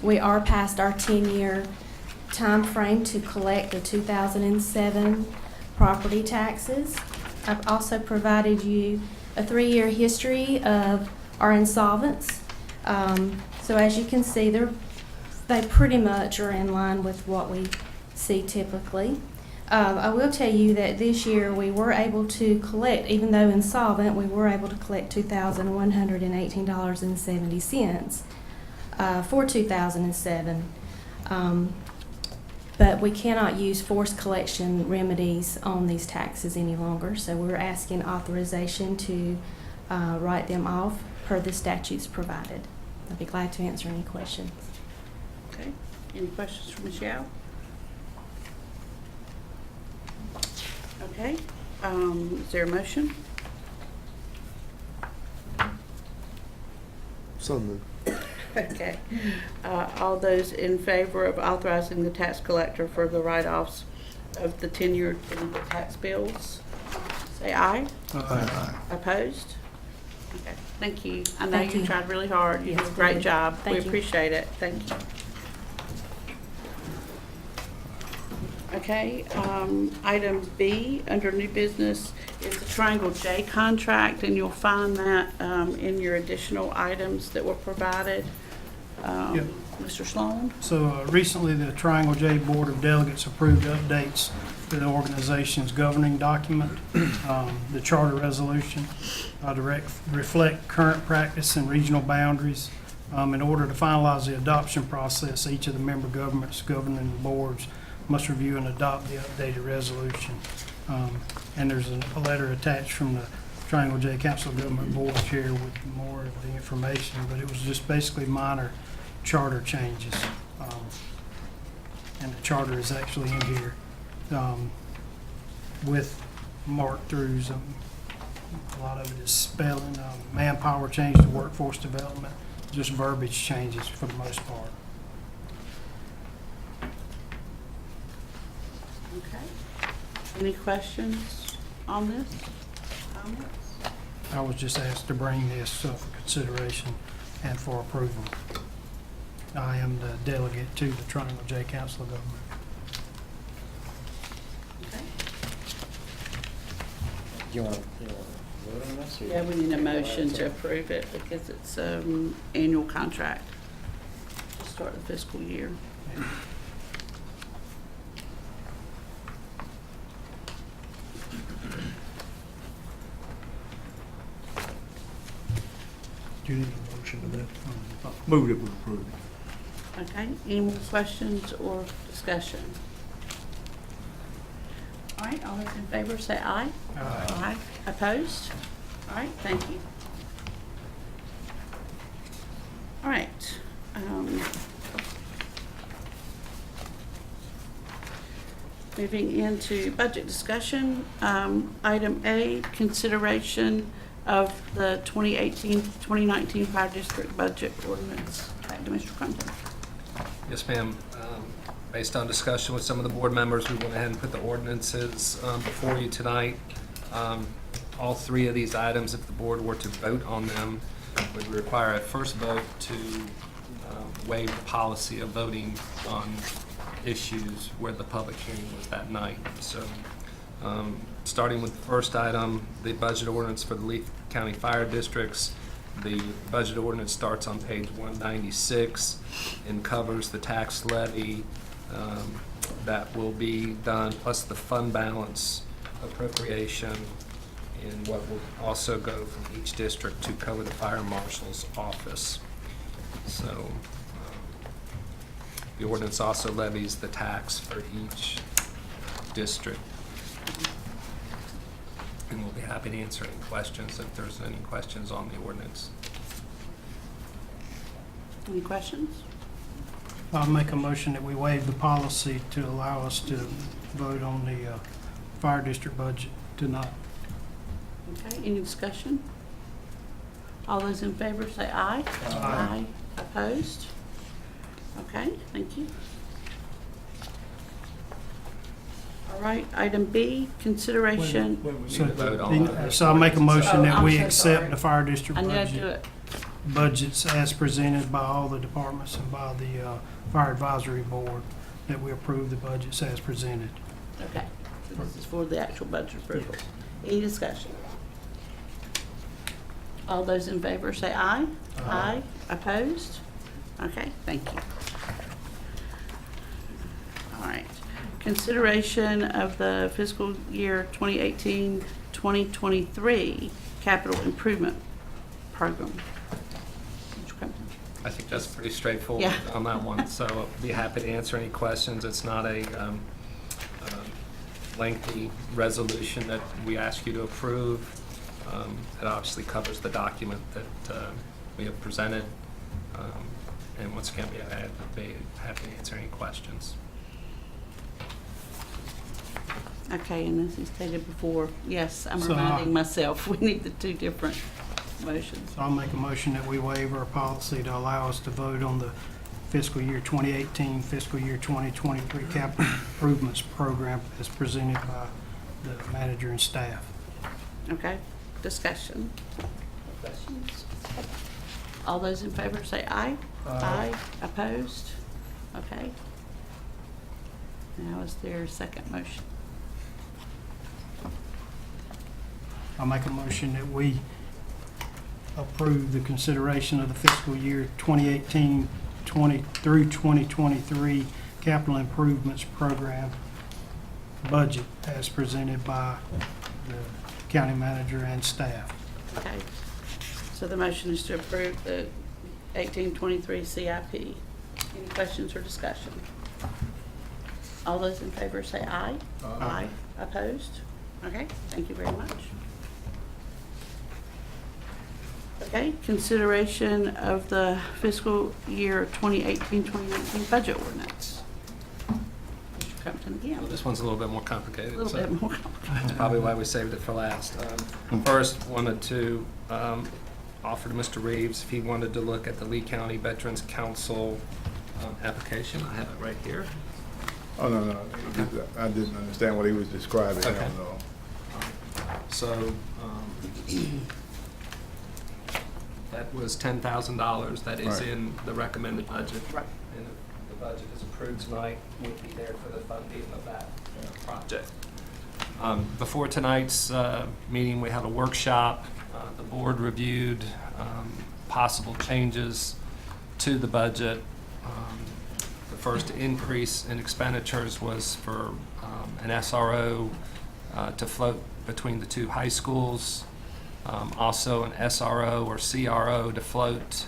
We are past our 10-year time frame to collect the 2007 property taxes. I've also provided you a 3-year history of our insolvents. So as you can see, they pretty much are in line with what we see typically. I will tell you that this year we were able to collect, even though insolvent, we were able to collect $2,118.70 for 2007. But we cannot use forced collection remedies on these taxes any longer, so we're asking authorization to write them off per the statutes provided. I'd be glad to answer any questions. Okay, any questions for Ms. Yao? Okay, is there a motion? So moved. Okay. All those in favor of authorizing the tax collector for the write-offs of the 10-year delinquent tax bills, say aye. Aye. Opposed? Okay, thank you. I know Thank you you. tried really hard. You Yes, did a we great did. job. Thank We you. appreciate it. Thank you. Okay, item B, under new business, is the Triangle J contract, and you'll find that in your additional items that were provided. Yep. Mr. Sloan? So recently, the Triangle J Board of Delegates approved updates to the organization's governing document, the charter resolution, to reflect current practice and regional boundaries. In order to finalize the adoption process, each of the member governments governing boards must review and adopt the updated resolution. And there's a letter attached from the Triangle J Council of Government Board Chair with more of the information, but it was just basically minor charter changes. And the charter is actually in here with mark-throughs. A lot of it is spelling, manpower change to workforce development, just verbiage changes for the most part. Okay. Any questions on this? Comments? I was just asked to bring this for consideration and for approval. I am the delegate to the Triangle J Council of Government. Okay. Do you want to vote on this? Or Yeah, we need a motion to approve it because it's annual contract to start the fiscal year. Do you need a motion to that? Move it, we approve it. Okay, any more questions or discussion? All right, all those in favor say aye. Aye. Opposed? All right, thank you. All right. Moving into budget discussion, item A, consideration of the 2018-2019 Fire District Budget Ordinance. Back to Mr. Crumpton. Yes, ma'am. Based on discussion with some of the board members, we went ahead and put the ordinances before you tonight. All three of these items, if the board were to vote on them, would require a first vote to waive the policy of voting on issues where the public hearing was that night. So, starting with the first item, the budget ordinance for the Lee County Fire Districts. The budget ordinance starts on page 196 and covers the tax levy that will be done, plus the fund balance appropriation, and what will also go from each district to cover the fire marshal's office. So the ordinance also levies the tax for each district. And we'll be happy to answer any questions if there's any questions on the ordinance. Any questions? I'll make a motion that we waive the policy to allow us to vote on the fire district budget tonight. Okay, any discussion? All those in favor say aye. Aye. Opposed? Okay, thank you. All right, item B, consideration. So I make a motion that I'm we so accept sorry. the fire district I knew I'd do budget, it. budgets as presented by all the departments and by the fire advisory board, that we approve the budgets as presented. Okay, so this is for the actual budget approval. Any discussion? All those in favor say aye. Aye. Opposed? Okay, thank you. All right. Consideration of the fiscal year 2018-2023 capital improvement program. Mr. Crumpton. I think that's pretty straightforward Yeah. on that one, so I'll be happy to answer any questions. It's not a lengthy resolution that we ask you to approve. It obviously covers the document that we have presented. And once again, I'd be happy to answer any questions. Okay, and as you stated before, yes, I'm So, reminding myself, we need the two different motions. So I'll make a motion that we waive our policy to allow us to vote on the fiscal year 2018, fiscal year 2023 capital improvements program as presented by the manager and staff. Okay, discussion. Questions? All those in favor say aye. Aye. Opposed? Okay. Now is there a second motion? I'll make a motion that we approve the consideration of the fiscal year 2018 through 2023 capital improvements program budget as presented by the county manager and staff. Okay. So the motion is to approve the 1823 CIP. Any questions or discussion? All those in favor say aye. Aye. Opposed? Okay, thank you very much. Okay, consideration of the fiscal year 2018-2019 budget ordinance. Mr. Crumpton again. Well, this one's a little bit more complicated. A little so bit more complicated. That's probably why we saved it for last. First, wanted to offer to Mr. Reeves if he wanted to look at the Lee County Veterans Council application. I have it right here. Oh, no, I didn't understand what he was describing. I Okay. don't know. So that was $10,000 that is Right. in the recommended budget. Right. And if the budget is approved tonight, we'll be there for the funding of that project. Before tonight's meeting, we had a workshop. The board reviewed possible changes to the budget. The first increase in expenditures was for an SRO to float between the two high schools. Also an SRO or CRO to float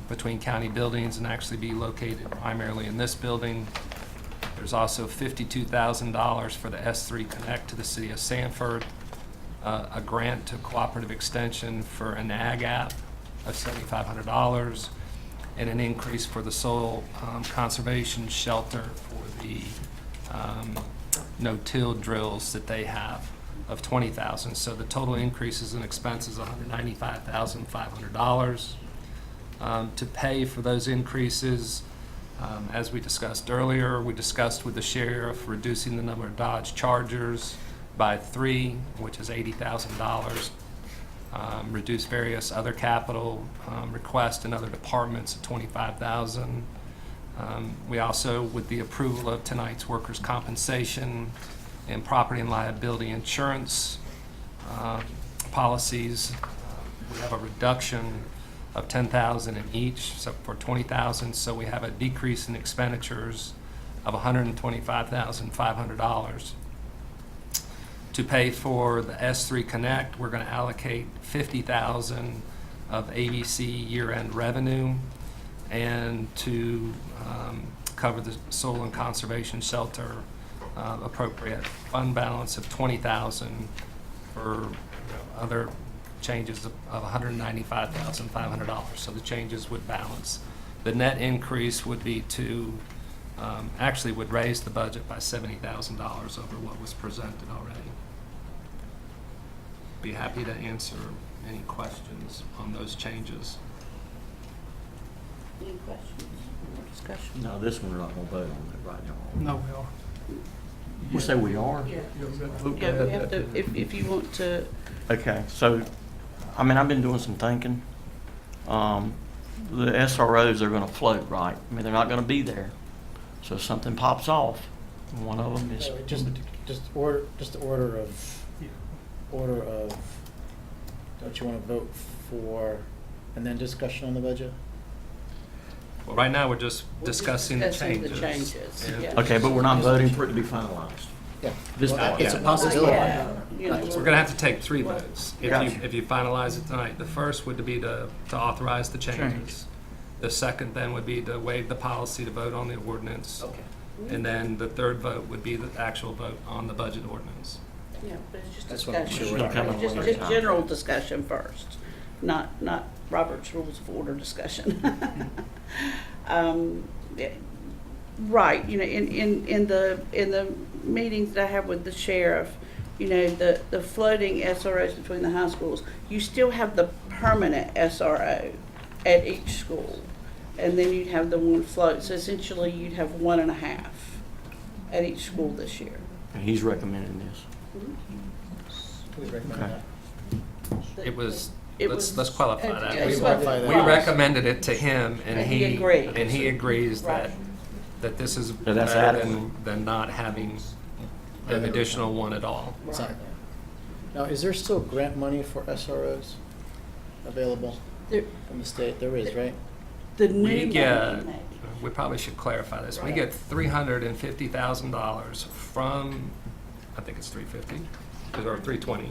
between county buildings and actually be located primarily in this building. There's also $52,000 for the S3 Connect to the city of Sanford, a grant to Cooperative Extension for an ag app of $7,500, and an increase for the soil conservation shelter for the no-till drills that they have of $20,000. So the total increases in expenses $195,500. To pay for those increases, as we discussed earlier, we discussed with the sheriff reducing the number of Dodge Chargers by 3, which is $80,000. Reduce various other capital requests in other departments of $25,000. We also, with the approval of tonight's workers' compensation and property and liability insurance policies, we have a reduction of $10,000 in each, so for $20,000. So we have a decrease in expenditures of $125,500. To pay for the S3 Connect, we're going to allocate $50,000 of ABC year-end revenue, and to cover the soil and conservation shelter appropriate fund balance of $20,000 for other changes of $195,500. So the changes would balance. The net increase would be to actually would raise the budget by $70,000 over what was presented already. Be happy to answer any questions on those changes. Any questions or discussion? No, this one we're not gonna vote on it right now. No, we are. You say we are? Yeah, we have to, if you want to, Okay, so, I mean, I've been doing some thinking. The SROs are gonna float, right? I mean, they're not gonna be there. So if something pops off, one of them is. Just order of, don't you want to vote for, and then discussion on the budget? Well, right now, we're just discussing the discussing the changes. changes, And yeah. Okay, but we're not voting for it to be finalized. Yeah. This Well, part, it's a yeah. possibility. Yeah, you know, We're gonna have to take 3 votes Gotcha. if you finalize it tonight. The first would be to authorize the changes. The second then would be to waive the policy to vote on the ordinance. Okay. And then the third vote would be the actual vote on the budget ordinance. Yeah, but it's just That's what I'm discussion. sure we're coming Just on just time. general discussion first, not Robert's Rules of Order discussion. Yeah, right, you know, in the meetings that I have with the sheriff, you know, the floating SROs between the high schools, you still have the permanent SRO at each school. And then you'd have the one float, so essentially you'd have 1.5 at each school this year. And he's recommending this. Please recommend Okay. that. It was, It let's was- qualify yeah, that. it's We- qualify that. We recommended it to him, and And he he agreed. and he agrees Right. that this is Yeah, that's better adequate. than not having an additional one at all. Sorry. Now, is there still grant money for SROs available There- from the state? There is, right? The new We get, money, we probably should clarify this. We get $350,000 from, I think it's 350 or 320.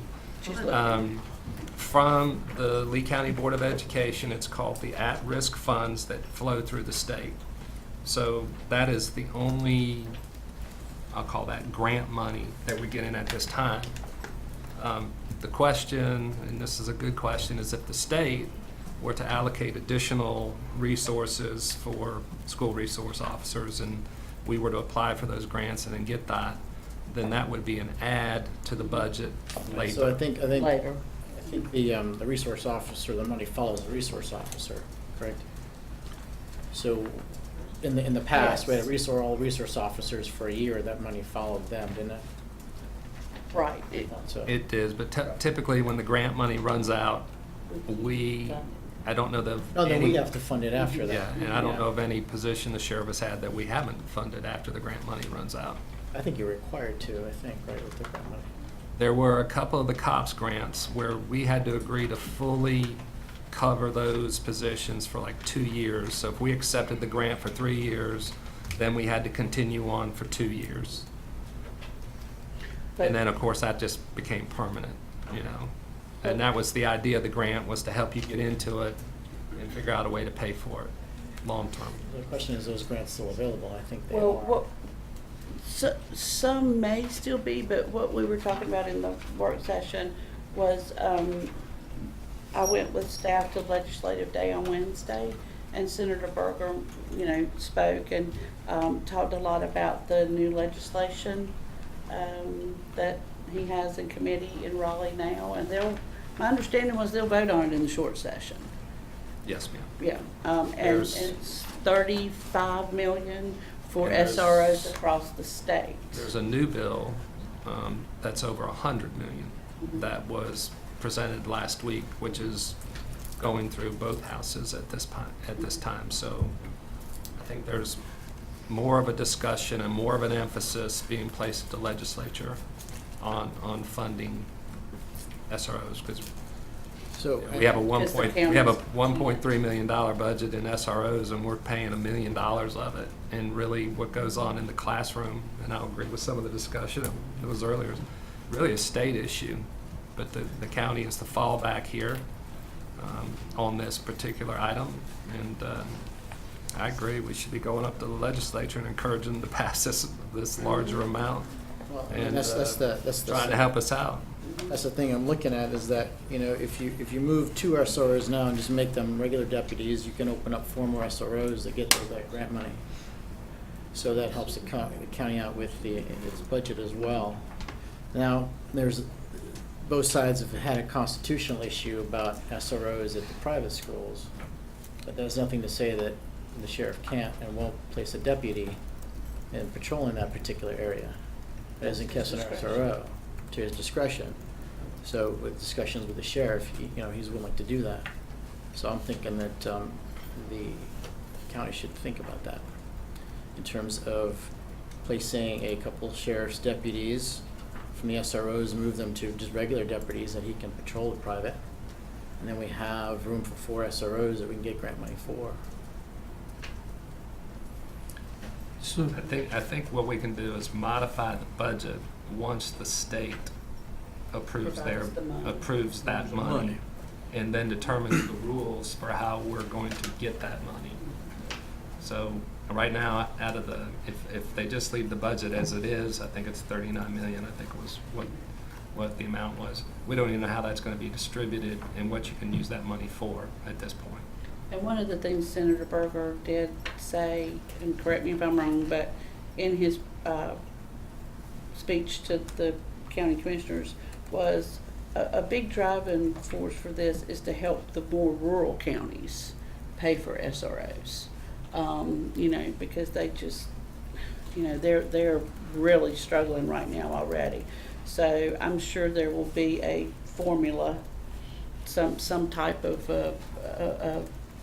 From the Lee County Board of Education. It's called the at-risk funds that flow through the state. So that is the only, I'll call that grant money that we're getting at this time. The question, and this is a good question, is if the state were to allocate additional resources for school resource officers and we were to apply for those grants and then get that, then that would be an add to the budget later. So I think later. the resource officer, the money follows the resource officer, correct? So in the past, we had all resource officers for a year, that money followed them, didn't it? Right. So It is, but typically when the grant money runs out, I don't know the. No, then we any- have to fund it after that. Yeah, and I don't Yeah. know of any position the sheriff has had that we haven't funded after the grant money runs out. I think you're required to, I think, right, with the grant money. There were a couple of the COPS grants where we had to agree to fully cover those positions for like 2 years. So if we accepted the grant for 3 years, then we had to continue on for 2 years. And then, of course, that just became permanent, you know? And that was the idea of the grant, was to help you get into it and figure out a way to pay for it, long-term. The question is, those grants still available? I think they Well, are. some may still be, but what we were talking about in the work session was, I went with staff to Legislative Day on Wednesday, and Senator Berger, you know, spoke and talked a lot about the new legislation that he has in committee in Raleigh now, and my understanding was they'll vote on it in the short session. Yes, ma'am. Yeah, and There's- it's 35 million for And there's- SROs across the state. There's a new bill that's over 100 million that was presented last week, which is going through both houses at this time. So I think there's more of a discussion and more of an emphasis being placed at the legislature on funding SROs, because So we have a Because the $1.3 million budget in SROs, and we're paying $1 million of it. And really, what goes on in the classroom, and I'll agree with some of the discussion that was earlier, is really a state issue. But the county is the fallback here on this particular item. And I agree, we should be going up to the legislature and encouraging them to pass this larger amount. Well, And that's trying to help us out. That's the thing I'm looking at, is that, you know, if you move 2 SROs now and just make them regular deputies, you can open up 4 more SROs that get that grant money. So that helps the county out with its budget as well. Now, there's both sides have had a constitutional issue about SROs at the private schools, but there's nothing to say that the sheriff can't and won't place a deputy in patrolling that particular area, as in case an SRO, to his discretion. So with discussions with the sheriff, he's willing to do that. So I'm thinking that the county should think about that in terms of placing a couple sheriff's deputies from the SROs, move them to just regular deputies that he can patrol the private. And then we have room for 4 SROs that we can get grant money for. So, I think what we can do is modify the budget once the state approves that money, and then determines the rules for how we're going to get that money. So right now, out of the, if they just leave the budget as it is, I think it's 39 million, I think was what the amount was. We don't even know how that's going to be distributed and what you can use that money for at this point. And one of the things Senator Berger did say, and correct me if I'm wrong, but in his speech to the county commissioners was a big driving force for this is to help the more rural counties pay for SROs. Because they just, they're really struggling right now already. So I'm sure there will be a formula, some type of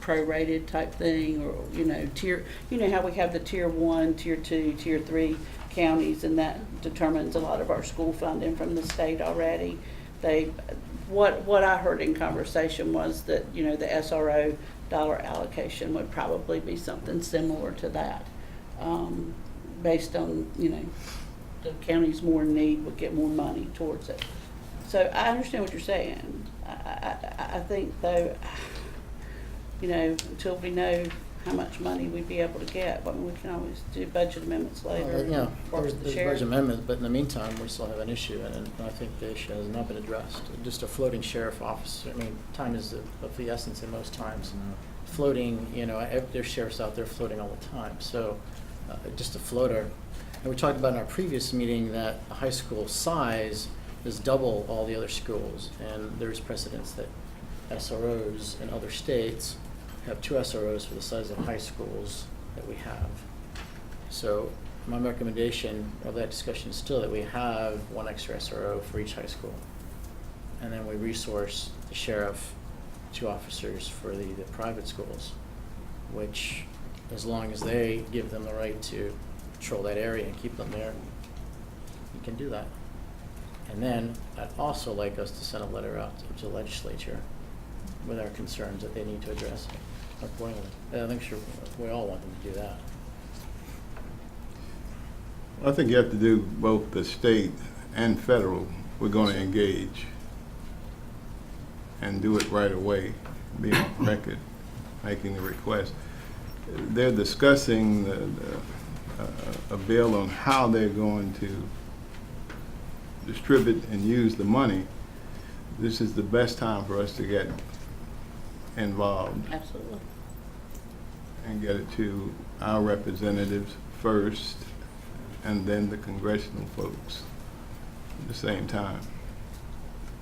prorated type thing, or tier. How we have the tier 1, tier 2, tier 3 counties, and that determines a lot of our school funding from the state already. What I heard in conversation was that the SRO dollar allocation would probably be something similar to that, based on the counties more in need would get more money towards it. So I understand what you're saying. I think though, until we know how much money we'd be able to get, but we can always do budget amendments later. There's budget amendments, but in the meantime, we still have an issue, and I think the issue has not been addressed. Just a floating sheriff officer. Time is of the essence in most times. Floating, there's sheriffs out there floating all the time. So just a floater. And we talked about in our previous meeting that the high school size is double all the other schools, and there's precedents that SROs in other states have 2 SROs for the size of high schools that we have. So my recommendation of that discussion is still that we have 1 extra SRO for each high school. And then we resource the sheriff, 2 officers for the private schools, which as long as they give them the right to patrol that area and keep them there, you can do that. And then I'd also like us to send a letter out to the legislature with our concerns that they need to address accordingly. I think we all want them to do that. I think you have to do both the state and federal. We're going to engage and do it right away, be on record, making the request. They're discussing a bill on how they're going to distribute and use the money. This is the best time for us to get involved. Absolutely. And get it to our representatives first, and then the congressional folks at the same time.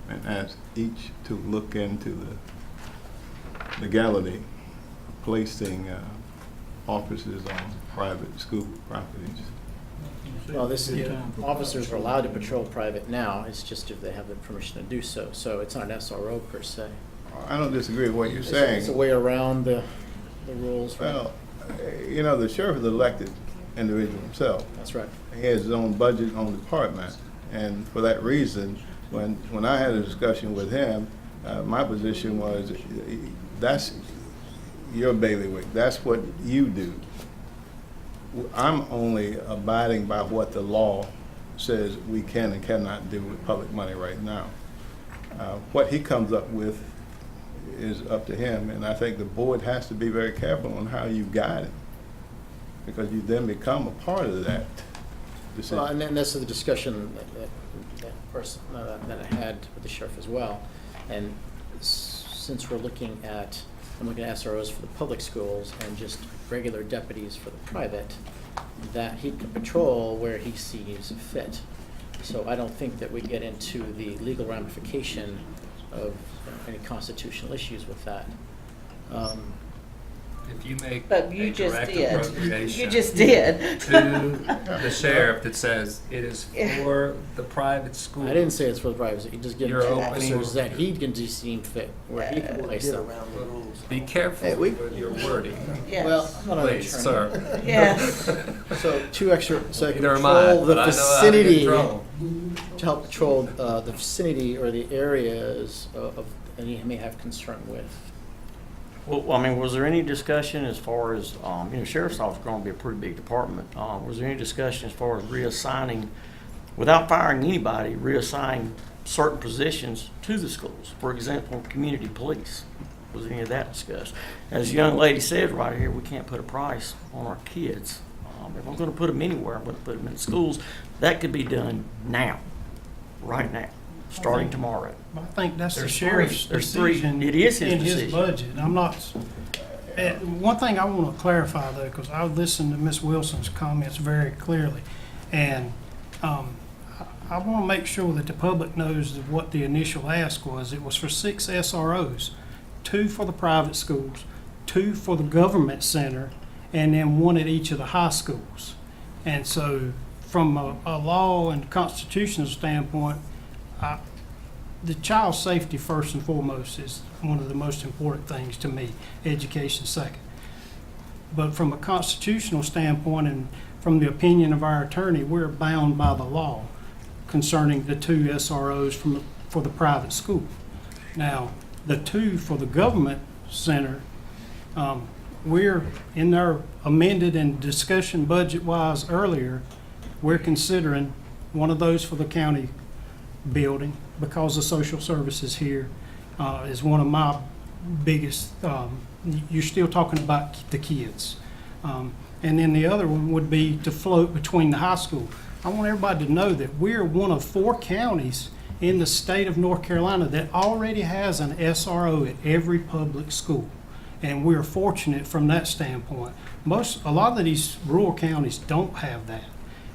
And ask each to look into the legality of placing officers on private school properties. Well, officers are allowed to patrol private now. It's just if they have the permission to do so. So it's not an SRO per se. I don't disagree with what you're saying. It's a way around the rules. Well, the sheriff is an elected individual himself. That's right. He has his own budget, own department, and for that reason, when I had a discussion with him, my position was, that's your bailiwick. That's what you do. I'm only abiding by what the law says we can and cannot do with public money right now. What he comes up with is up to him, and I think the board has to be very careful on how you guide it, because you then become a part of that decision. Well, and then this is the discussion that I had with the sheriff as well. And since I'm looking at SROs for the public schools and just regular deputies for the private, that he can patrol where he sees fit. So I don't think that we get into the legal ramification of any constitutional issues with that. If you make But you a just direct did. appropriation You just did. to the sheriff that says it is for the private school. I didn't say it's for the private, you just get You're officers opening- that he can deem fit, where he can place them. Be careful with your wording. Yes. Well, I'm not an Please, attorney. sir. Yes. So two extra, so I can Neither am I, control the but I know how to get in vicinity, trouble. to help control the vicinity or the areas of, and he may have concern with. Well, I mean, was there any discussion as far as, sheriff's office is going to be a pretty big department. Was there any discussion as far as reassigning, without firing anybody, reassigning certain positions to the schools? For example, community police. Was any of that discussed? As the young lady said right here, we can't put a price on our kids. If I'm going to put them anywhere, I'm going to put them in schools. That could be done now, right now, starting tomorrow. I think that's the There's sheriff's three. There's three. decision It is his in his decision. budget. I'm not, one thing I want to clarify though, because I listened to Ms. Wilson's comments very clearly, and I want to make sure that the public knows that what the initial ask was. It was for 6 SROs, 2 for the private schools, 2 for the government center, and then 1 at each of the high schools. And so from a law and constitutional standpoint, the child safety first and foremost is one of the most important things to me, education second. But from a constitutional standpoint and from the opinion of our attorney, we're bound by the law concerning the 2 SROs for the private school. Now, the 2 for the government center, we're in our amended and discussion budget-wise earlier, we're considering one of those for the county building because the social services here is one of my biggest, you're still talking about the kids. And then the other one would be to float between the high school. I want everybody to know that we're one of 4 counties in the state of North Carolina that already has an SRO at every public school. And we're fortunate from that standpoint. A lot of these rural counties don't have that.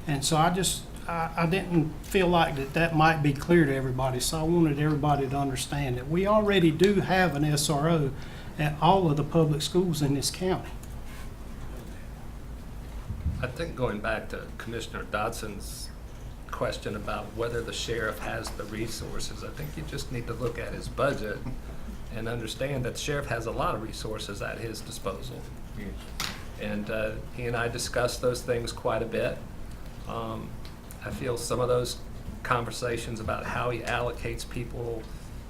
And so I didn't feel like that might be clear to everybody, so I wanted everybody to understand that we already do have an SRO at all of the public schools in this county. I think going back to Commissioner Dodson's question about whether the sheriff has the resources, I think you just need to look at his budget and understand that the sheriff has a lot of resources at his disposal. And he and I discussed those things quite a bit. I feel some of those conversations about how he allocates people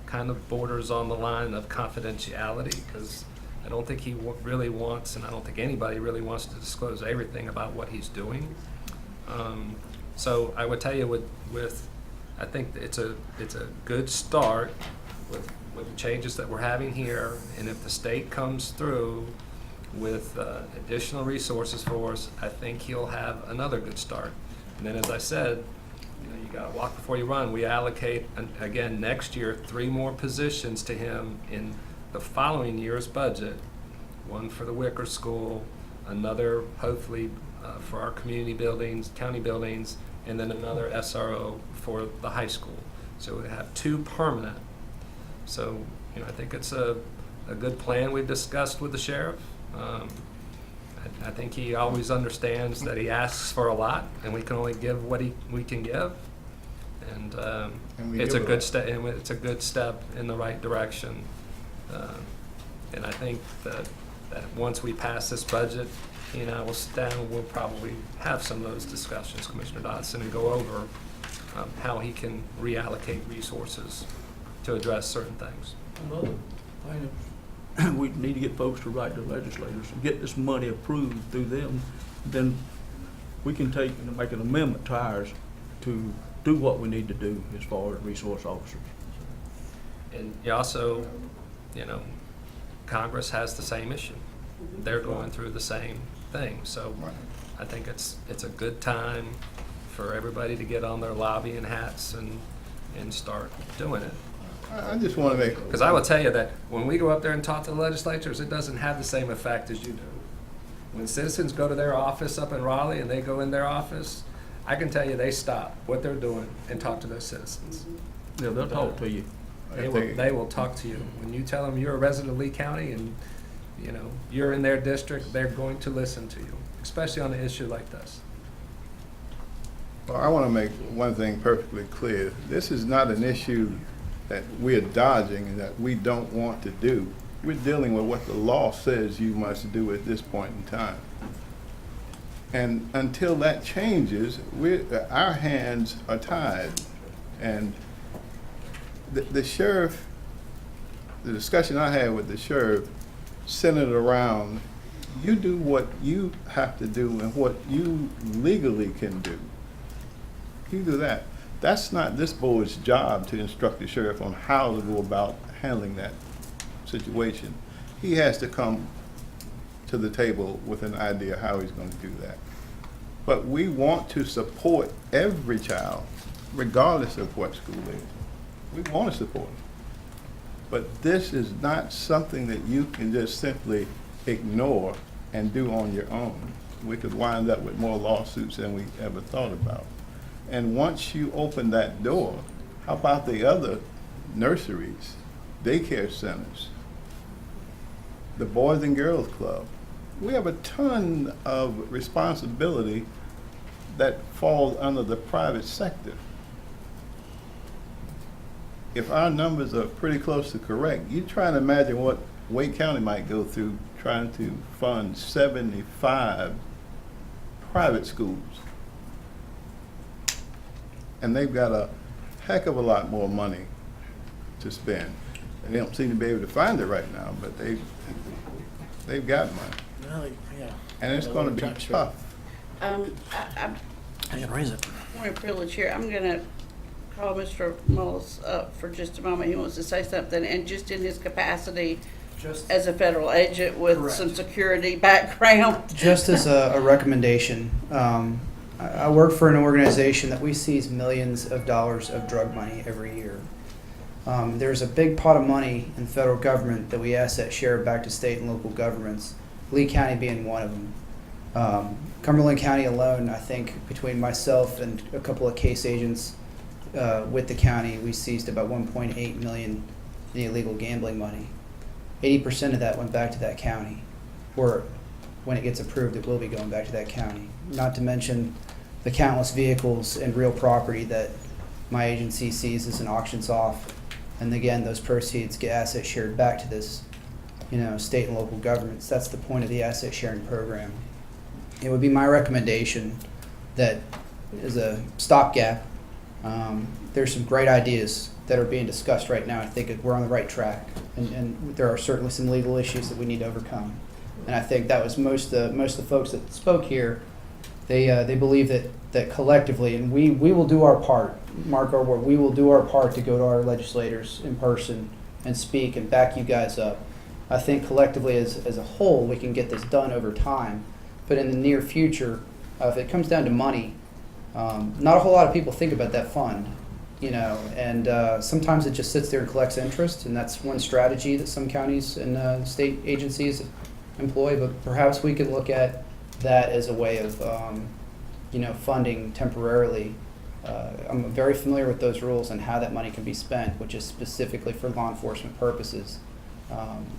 kind of borders on the line of confidentiality, because I don't think he really wants, and I don't think anybody really wants to disclose everything about what he's doing. So I would tell you with I think it's a good start with the changes that we're having here, and if the state comes through with additional resources for us, I think he'll have another good start. And then, as I said, you got to walk before you run. We allocate, again, next year, 3 more positions to him in the following year's budget. 1 for the Wicker School, another hopefully for our community buildings, county buildings, and then another SRO for the high school. So we have 2 permanent. So, I think it's a good plan we've discussed with the sheriff. I think he always understands that he asks for a lot, and we can only give what we can give. And it's a good step. It's a good step in the right direction. And I think that once we pass this budget, he and I will sit down and we'll probably have some of those discussions, Commissioner Dodson, and go over how he can reallocate resources to address certain things. Another thing, we need to get folks to write to legislators and get this money approved through them. Then we can take and make an amendment to ours to do what we need to do as far as resource officers. And you also, Congress has the same issue. They're going through the same thing. So I think it's a good time for everybody to get on their lobbying hats and start doing it. I just want to make... Because I will tell you that when we go up there and talk to the legislators, it doesn't have the same effect as you do. When citizens go to their office up in Raleigh and they go in their office, I can tell you they stop what they're doing and talk to those citizens. Yeah, they'll talk to you. They will talk to you. When you tell them you're a resident of Lee County and, you know, you're in their district, they're going to listen to you, especially on an issue like this. Well, I want to make one thing perfectly clear. This is not an issue that we're dodging and that we don't want to do. We're dealing with what the law says you must do at this point in time. And until that changes, our hands are tied. And the sheriff, the discussion I had with the sheriff centered around, you do what you have to do and what you legally can do. You do that. That's not this board's job to instruct the sheriff on how to go about handling that situation. He has to come to the table with an idea how he's going to do that. But we want to support every child, regardless of what school it is. We want to support them. But this is not something that you can just simply ignore and do on your own. We could wind up with more lawsuits than we ever thought about. And once you open that door, how about the other nurseries, daycare centers, the Boys and Girls Club? We have a ton of responsibility that falls under the private sector. If our numbers are pretty close to correct, you try to imagine what Wake County might go through trying to fund 75 private schools. And they've got a heck of a lot more money to spend. And they don't seem to be able to find it right now, but they've got money. Really? Yeah. And it's going to be tough. I'm I can raise it. more privileged here. I'm going to call Mr. Mullis up for just a moment. He wants to say something, and just in his capacity as a federal agent with Correct. some security background. Just as a recommendation, I work for an organization that we seize millions of dollars of drug money every year. There's a big pot of money in the federal government that we asset share back to state and local governments, Lee County being one of them. Cumberland County alone, I think between myself and a couple of case agents with the county, we seized about 1.8 million in illegal gambling money. 80% of that went back to that county, or when it gets approved, it will be going back to that county. Not to mention the countless vehicles and real property that my agency seizes and auctions off. And again, those proceeds get asset shared back to this, state and local governments. That's the point of the asset sharing program. It would be my recommendation that as a stopgap, there's some great ideas that are being discussed right now. I think we're on the right track, and there are certainly some legal issues that we need to overcome. And I think that was most of the folks that spoke here. They believe that collectively, and we will do our part. Mark our word. We will do our part to go to our legislators in person and speak and back you guys up. I think collectively, as a whole, we can get this done over time. But in the near future, if it comes down to money, not a whole lot of people think about that fund. And sometimes it just sits there and collects interest, and that's one strategy that some counties and state agencies employ. But perhaps we could look at that as a way of, funding temporarily. I'm very familiar with those rules and how that money can be spent, which is specifically for law enforcement purposes.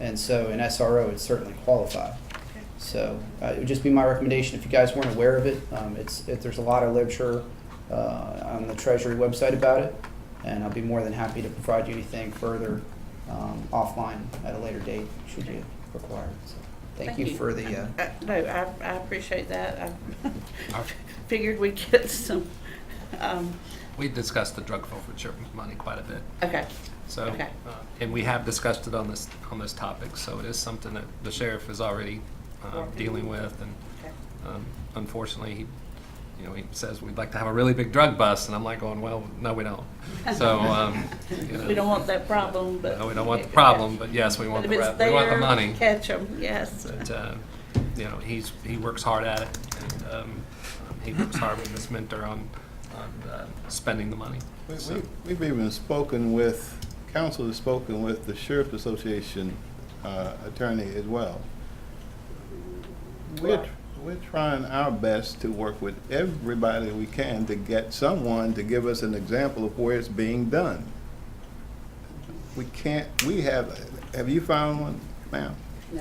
And so an SRO would certainly qualify. So it would just be my recommendation if you guys weren't aware of it. There's a lot of literature on the Treasury website about it, and I'll be more than happy to provide you anything further offline at a later date should you require it. So thank you for the. No, I appreciate that. I figured we'd get some. We discussed the drug forfeiture money quite a bit. Okay. So, Okay. And we have discussed it on this topic. So it is something that the sheriff is already dealing with, and unfortunately, he says we'd like to have a really big drug bust, and I'm like going, well, no, we don't. So We don't want that problem, but no, we don't want the problem, but yes, we want but if the it's there, we want the money. catch them. Yes. But he works hard at it, and he works hard with this mentor on spending the money. We've even spoken with, council has spoken with the Sheriff's Association attorney as well. we're trying our best to work with everybody we can to get someone to give us an example of where it's being done. We can't, have you found one, ma'am?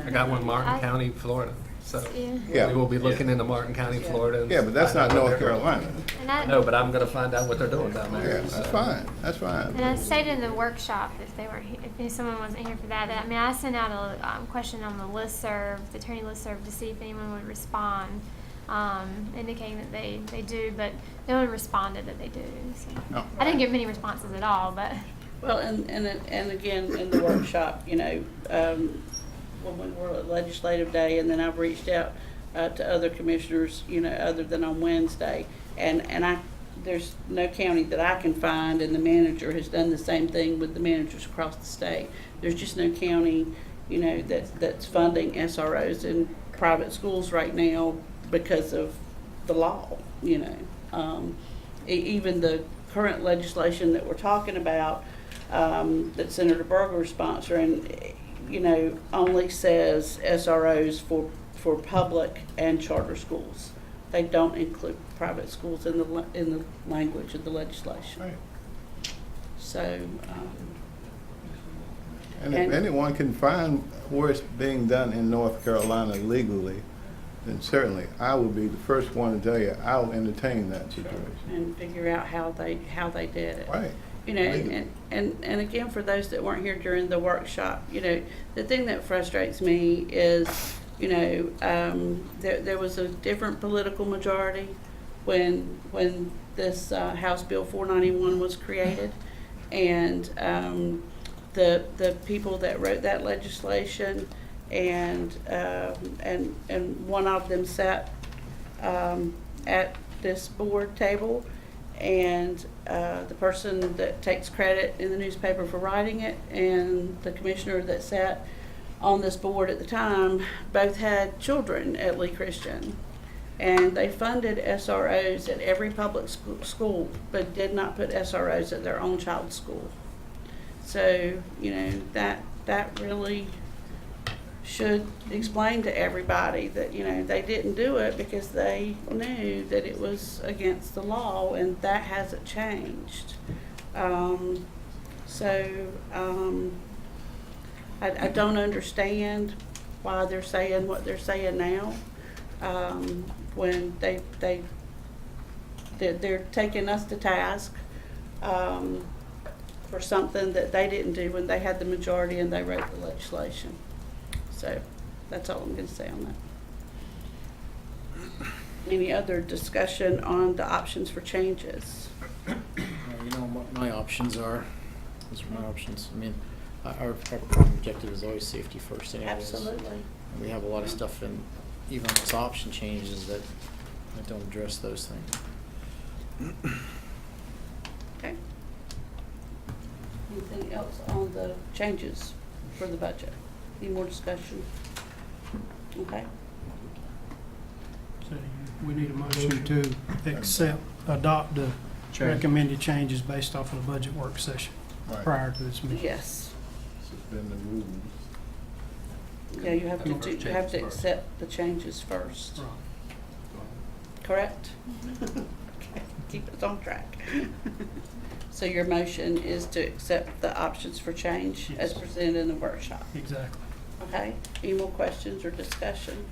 I got one, Martin County, Florida. So Yeah. we will be looking into Martin County, Florida. and Yeah, but that's find not out what North they're doing. Carolina. And I, No, but I'm going to find out what they're doing down there. Yeah, that's fine, that's fine. And I stated in the workshop, if they weren't, if someone wasn't here for that, I mean, I sent out a question on the listserv, the attorney listserv, to see if anyone would respond, indicating that they do, but no one responded that they do. So. No. I didn't get many responses at all, but. Well, and again, in the workshop, you know, when we were at legislative day, and then I've reached out to other commissioners, you know, other than on Wednesday, and there's no county that I can find, and the manager has done the same thing with the managers across the state. There's just no county, you know, that's funding SROs in private schools right now because of the law, you know. Even the current legislation that we're talking about, that Senator Berger is sponsoring, you know, only says SROs for public and charter schools. They don't include private schools in the language of the legislation. Right. So, And if anyone can find where it's being done in North Carolina legally, then certainly I will be the first one to tell you, I'll entertain that situation. and figure out how they did it. Right. You know, Legally. and again, for those that weren't here during the workshop, you know, the thing that frustrates me is, you know, there was a different political majority when this House Bill 491 was created, and the people that wrote that legislation, and one of them sat at this board table, and the person that takes credit in the newspaper for writing it, and the commissioner that sat on this board at the time, both had children at Lee Christian. And they funded SROs at every public school, but did not put SROs at their own child's school. So, you know, that really should explain to everybody that, you know, they didn't do it because they knew that it was against the law, and that hasn't changed. I don't understand why they're saying what they're saying now, when they're taking us to task for something that they didn't do when they had the majority and they wrote the legislation. So that's all I'm going to say on that. Any other discussion on the options for changes? You know what my options are. Those are my options. I mean, our objective is always safety first anyways. Absolutely. We have a lot of stuff in, even on those option changes that don't address those things. Okay. Anything else on the changes for the budget? Any more discussion? Okay. So we need a motion to adopt the recommended changes based off of the budget work session Right. prior to this meeting. Yes. Suspend the rules. Yeah, you have to accept the changes first. Right. Correct? Okay, keep us on track. So your motion is to accept the options for change as Yes. presented in the workshop. Exactly. Okay, any more questions or discussion?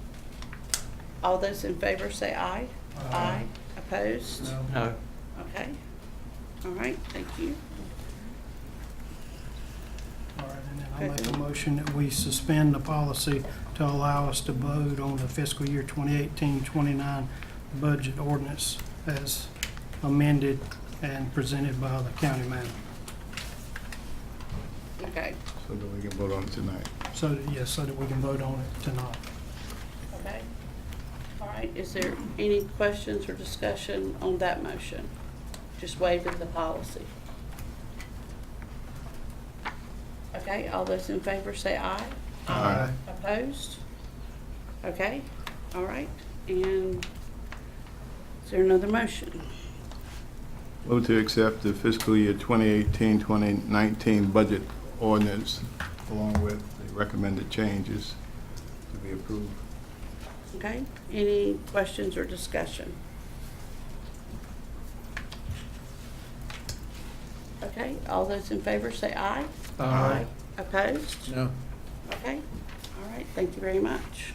All those in favor say aye. Aye. Opposed? No. Okay. All right, thank you. All right, and then I make a motion that we suspend the policy to allow us to vote on the fiscal year 2018-29 budget ordinance as amended and presented by the county manager. Okay. So that we can vote on it tonight. So, yes, so that we can vote on it tonight. Okay. All right, is there any questions or discussion on that motion? Just waiving the policy. Okay, all those in favor say aye. Aye. Opposed? Okay, all right, and is there another motion? Move to accept the fiscal year 2018-2019 budget ordinance along with the recommended changes to be approved. Okay, any questions or discussion? Okay, all those in favor say aye. Aye. Opposed? No. Okay, all right, thank you very much.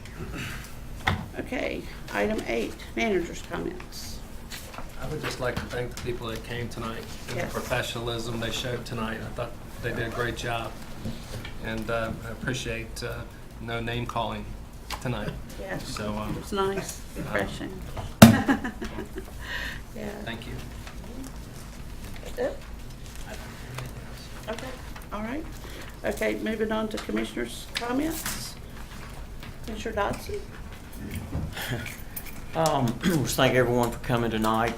Okay, item 8, manager's comments. I would just like to thank the people that came tonight and Yes. the professionalism they showed tonight. I thought they did a great job. And I appreciate no name calling tonight. Yes, So, it was nice, refreshing. Yeah. thank you. That's it? Okay, all right. Okay, moving on to commissioners' comments. Commissioner Dodson? Just thank everyone for coming tonight.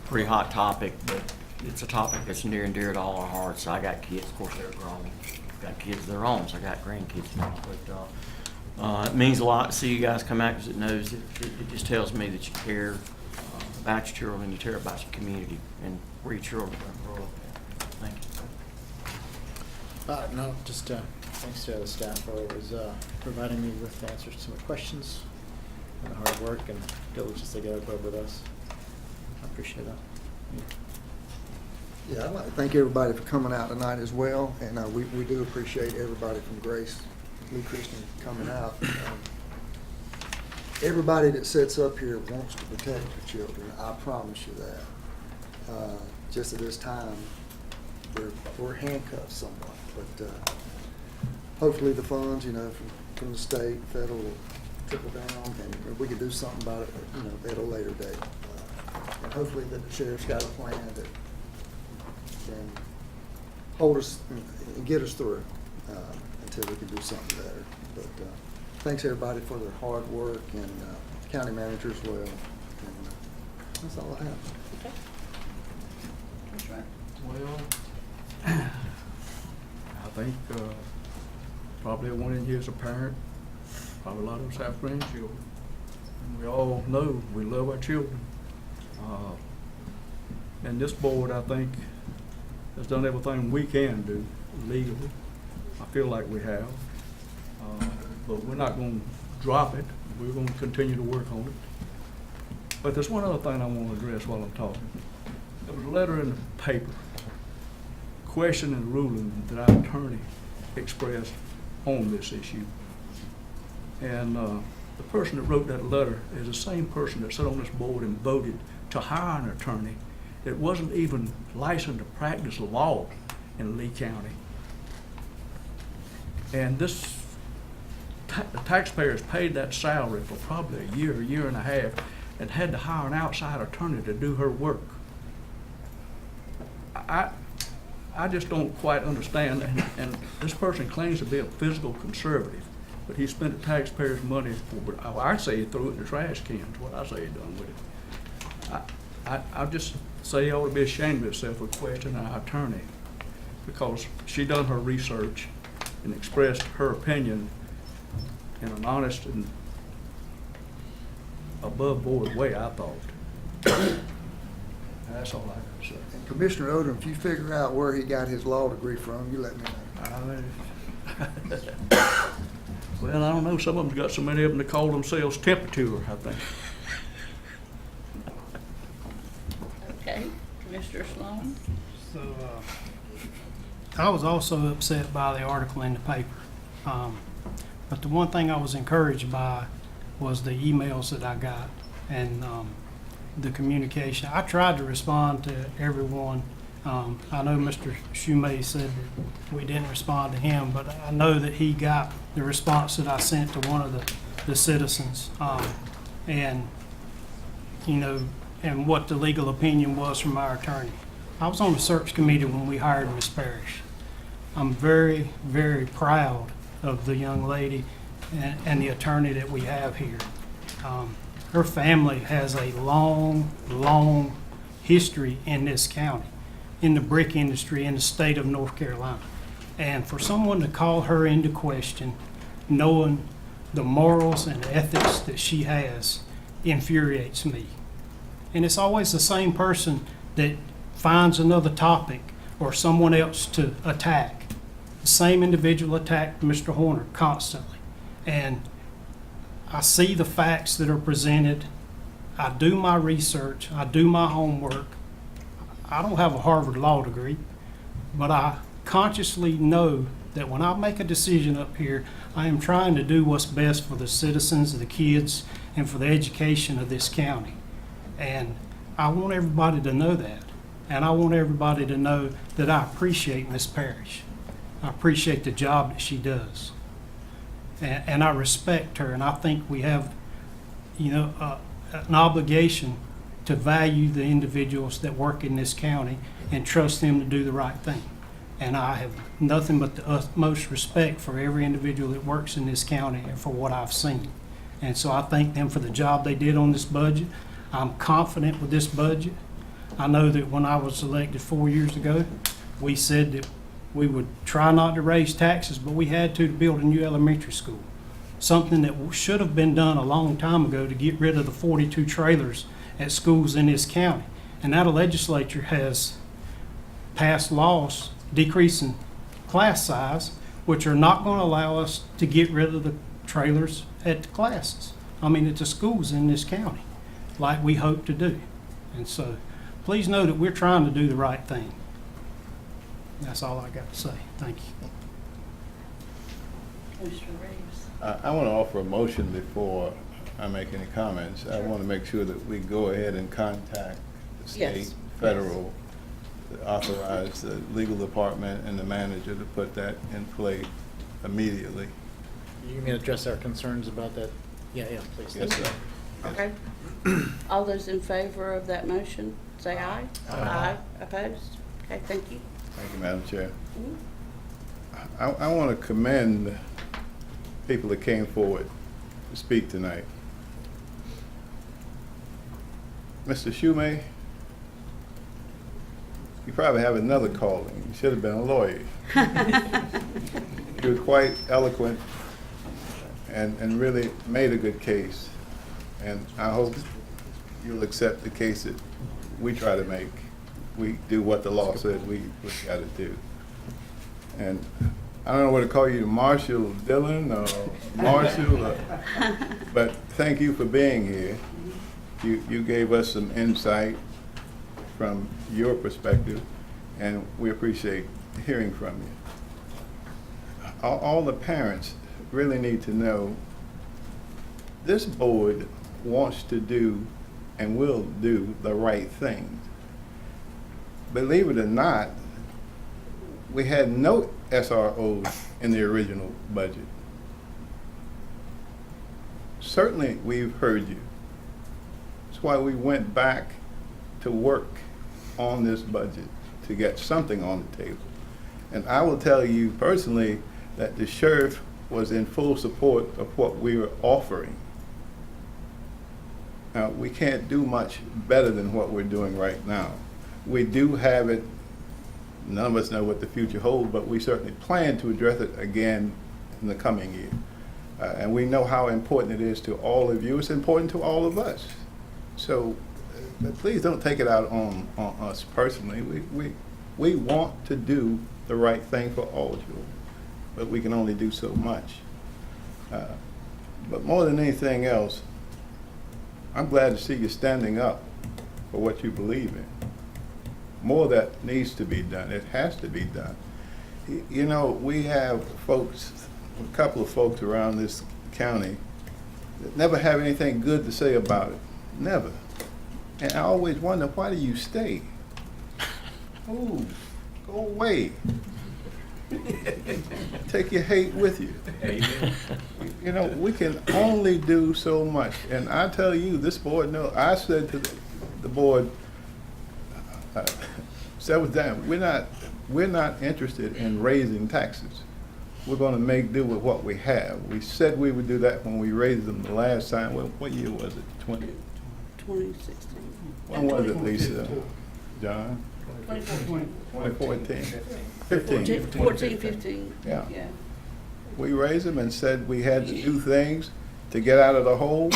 Pretty hot topic, but it's a topic that's near and dear to all our hearts. I got kids, of course, they're grown. Got kids of their own, so I got grandkids now. But it means a lot to see you guys come out because it just tells me that you care about your children and you care about your community and where your children are going to grow up at. Thank you. No, just thanks to the staff for always providing me with answers to my questions and the hard work and diligence they go with us. I appreciate that. Yeah, I'd like to thank everybody for coming out tonight as well, and we do appreciate everybody from Grace, Lee Christian coming out. Everybody that sits up here wants to protect the children, I promise you that. Just at this time, we're handcuffed somewhat, but hopefully the funds, from the state, federal, will trickle down, and we can do something about it, at a later date. And hopefully that the sheriff's got a plan that can hold us and get us through until we can do something better. But thanks everybody for their hard work, and county manager as well. And that's all I have. Okay. That's right. Well, I think probably everyone in here is a parent. Probably a lot of us have grandchildren. And we all know we love our children. And this board, I think, has done everything we can do legally. I feel like we have. But we're not going to drop it. We're going to continue to work on it. But there's one other thing I want to address while I'm talking. There was a letter in the paper questioning the ruling that our attorney expressed on this issue. And the person that wrote that letter is the same person that sat on this board and voted to hire an attorney that wasn't even licensed to practice law in Lee County. And the taxpayers paid that salary for probably a year and a half, and had to hire an outside attorney to do her work. I just don't quite understand, and this person claims to be a fiscal conservative, but he spent the taxpayers' money for, I say he threw it in the trash can, is what I say he done with it. I just say he ought to be ashamed of himself for questioning our attorney, because she done her research and expressed her opinion in an honest and above board way, I thought. That's all I can say. And Commissioner Odom, if you figure out where he got his law degree from, you let me know. Well, I don't know, some of them got so many of them that call themselves temperature, I think. Okay, Commissioner Sloan? So, I was also upset by the article in the paper. But the one thing I was encouraged by was the emails that I got and the communication. I tried to respond to everyone. I know Mr. Shumay said that we didn't respond to him, but I know that he got the response that I sent to one of the citizens. And what the legal opinion was from our attorney. I was on the search committee when we hired Ms. Parrish. I'm very, very proud of the young lady and the attorney that we have here. Her family has a long, long history in this county, in the brick industry in the state of North Carolina. And for someone to call her into question, knowing the morals and ethics that she has, infuriates me. And it's always the same person that finds another topic or someone else to attack. The same individual attacked Mr. Horner constantly. And I see the facts that are presented. I do my research. I do my homework. I don't have a Harvard law degree, but I consciously know that when I make a decision up here, I am trying to do what's best for the citizens, the kids, and for the education of this county. And I want everybody to know that. And I want everybody to know that I appreciate Miss Parrish. I appreciate the job that she does. And I respect her, and I think we have, an obligation to value the individuals that work in this county and trust them to do the right thing. And I have nothing but the utmost respect for every individual that works in this county and for what I've seen. And so I thank them for the job they did on this budget. I'm confident with this budget. I know that when I was elected 4 years ago, we said that we would try not to raise taxes, but we had to build a new elementary school. Something that should have been done a long time ago to get rid of the 42 trailers at schools in this county. And now the legislature has passed laws decreasing class size, which are not going to allow us to get rid of the trailers at the classes. At the schools in this county, like we hope to do. And so please know that we're trying to do the right thing. That's all I got to say. Thank you. Commissioner Reeves. I want to offer a motion before I make any comments. I want to make sure that we go ahead and contact the state, Yes. federal, authorize the legal department and the manager to put that in play immediately. You mean address our concerns about that? Yeah, please. Yes, sir. Okay. All those in favor of that motion, say aye. Aye. Opposed? Okay, thank you. Thank you, Madam Chair. I want to commend people that came forward to speak tonight. Mr. Shumay, you probably have another calling. You should have been a lawyer. You were quite eloquent and really made a good case. And I hope you'll accept the case that we try to make. We do what the law said we got to do. And I don't know what to call you, Marshall Dillon or Marshall, but thank you for being here. You gave us some insight from your perspective, and we appreciate hearing from you. All the parents really need to know this board wants to do and will do the right thing. Believe it or not, we had no SROs in the original budget. Certainly, we've heard you. That's why we went back to work on this budget to get something on the table. And I will tell you personally that the sheriff was in full support of what we were offering. Now, we can't do much better than what we're doing right now. We do have it. None of us know what the future holds, but we certainly plan to address it again in the coming year. And we know how important it is to all of you. It's important to all of us. So please don't take it out on us personally. We want to do the right thing for all children, but we can only do so much. But more than anything else, I'm glad to see you standing up for what you believe in. More that needs to be done. It has to be done. You know, we have folks, a couple of folks around this county that never have anything good to say about it. Never. And I always wonder, why do you stay? Oh, go away. Take your hate with you. Amen. You know, we can only do so much. And I tell you, this board knows. I said to the board several times, we're not interested in raising taxes. We're going to make do with what we have. We said we would do that when we raised them the last time. What year was it? 2016. When was it, Lisa? John? 2014. 15. 14, 15. Yeah. We raised them and said we had to do things to get out of the hole,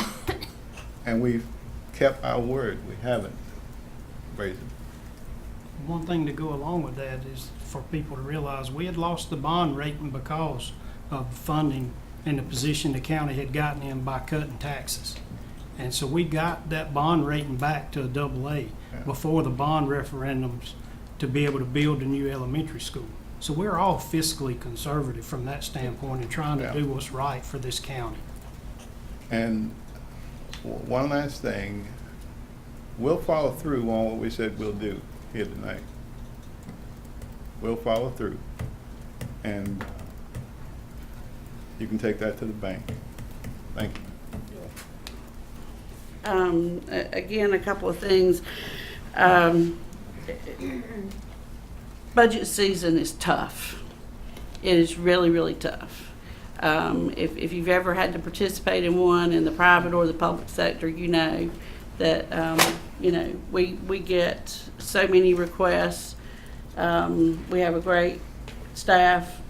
and we've kept our word. We haven't raised them. One thing to go along with that is for people to realize we had lost the bond rating because of funding and the position the county had gotten in by cutting taxes. And so we got that bond rating back to a AA before the bond referendums to be able to build a new elementary school. So we're all fiscally conservative from that standpoint and trying to do what's right for this county. And one last thing, we'll follow through on what we said we'll do here tonight. We'll follow through. And you can take that to the bank. Thank you. Again, a couple of things. Budget season is tough. It is really, really tough. If you've ever had to participate in one in the private or the public sector, you know that we get so many requests. We have a great staff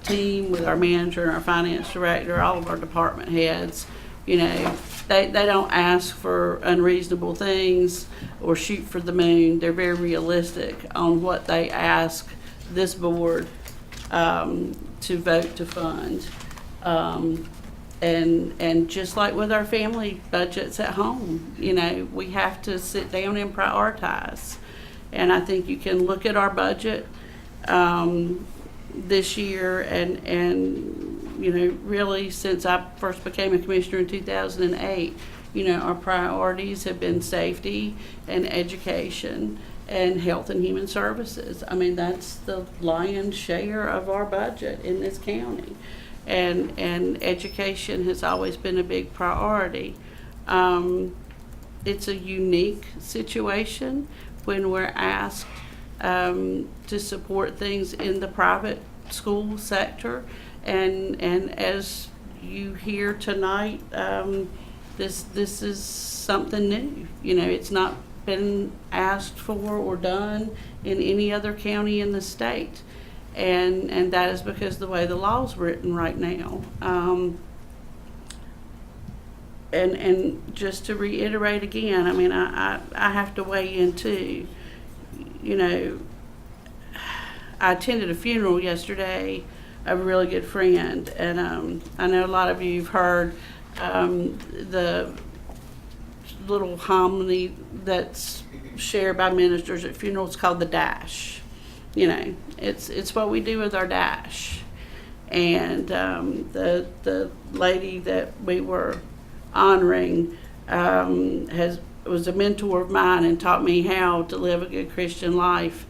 team with our manager and our finance director, all of our department heads. They don't ask for unreasonable things or shoot for the moon. They're very realistic on what they ask this board to vote to fund. And just like with our family budgets at home, we have to sit down and prioritize. And I think you can look at our budget this year and really since I first became a commissioner in 2008, our priorities have been safety and education and health and human services. I mean, that's the lion's share of our budget in this county. And education has always been a big priority. It's a unique situation when we're asked to support things in the private school sector. And as you hear tonight, this is something new. It's not been asked for or done in any other county in the state. And that is because the way the law's written right now. And just to reiterate again, I mean, I have to weigh in too. I attended a funeral yesterday of a really good friend, and I know a lot of you have heard the little homily that's shared by ministers at funerals called the dash. It's what we do with our dash. And the lady that we were honoring was a mentor of mine and taught me how to live a good Christian life.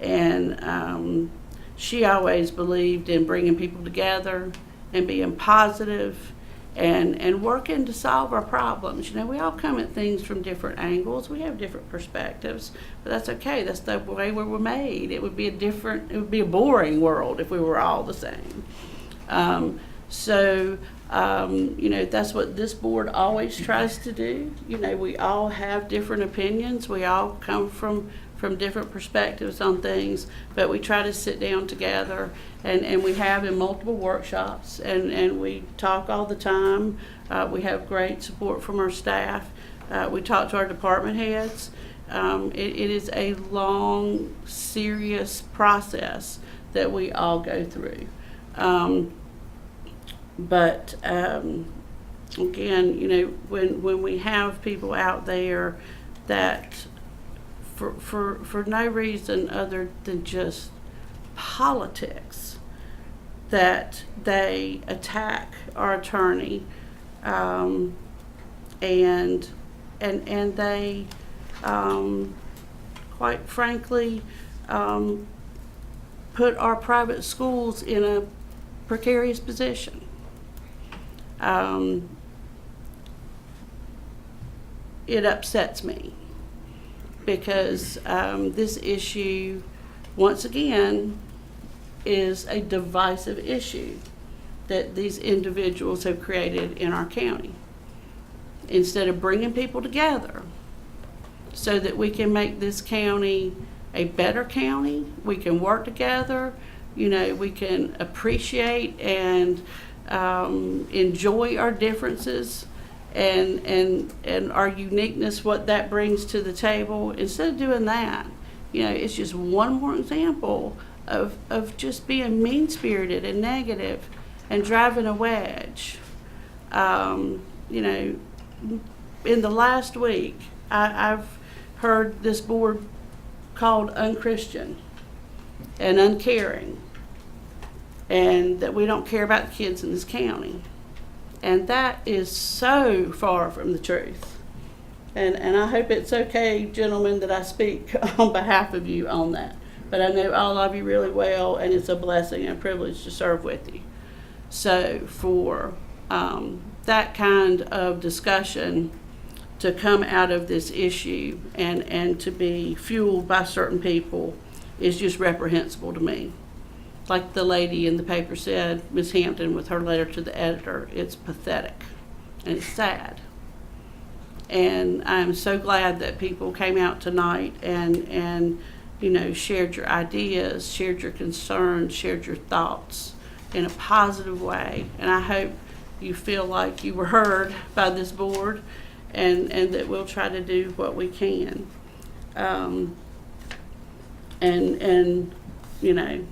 And she always believed in bringing people together and being positive and working to solve our problems. We all come at things from different angles. We have different perspectives, but that's okay. That's the way we were made. It would be a boring world if we were all the same. That's what this board always tries to do. We all have different opinions. We all come from different perspectives on things, but we try to sit down together, and we have in multiple workshops, and we talk all the time. We have great support from our staff. We talk to our department heads. It is a long, serious process that we all go through. But again, when we have people out there that for no reason other than just politics, that they attack our attorney, and they quite frankly put our private schools in a precarious position. It upsets me because this issue, once again, is a divisive issue that these individuals have created in our county. Instead of bringing people together so that we can make this county a better county, we can work together, we can appreciate and enjoy our differences and our uniqueness, what that brings to the table. Instead of doing that, it's just one more example of just being mean-spirited and negative and driving a wedge. You know, in the last week, I've heard this board called unchristian and uncaring, and that we don't care about the kids in this county. And that is so far from the truth. And I hope it's okay, gentlemen, that I speak on behalf of you on that. But I know all of you really well, and it's a blessing and a privilege to serve with you. So for that kind of discussion to come out of this issue and to be fueled by certain people is just reprehensible to me. Like the lady in the paper said, Ms. Hampton, with her letter to the editor, it's pathetic and it's sad. And I'm so glad that people came out tonight and you know, shared your ideas, shared your concerns, shared your thoughts in a positive way. And I hope you feel like you were heard by this board, and that we'll try to do what we can. And you know,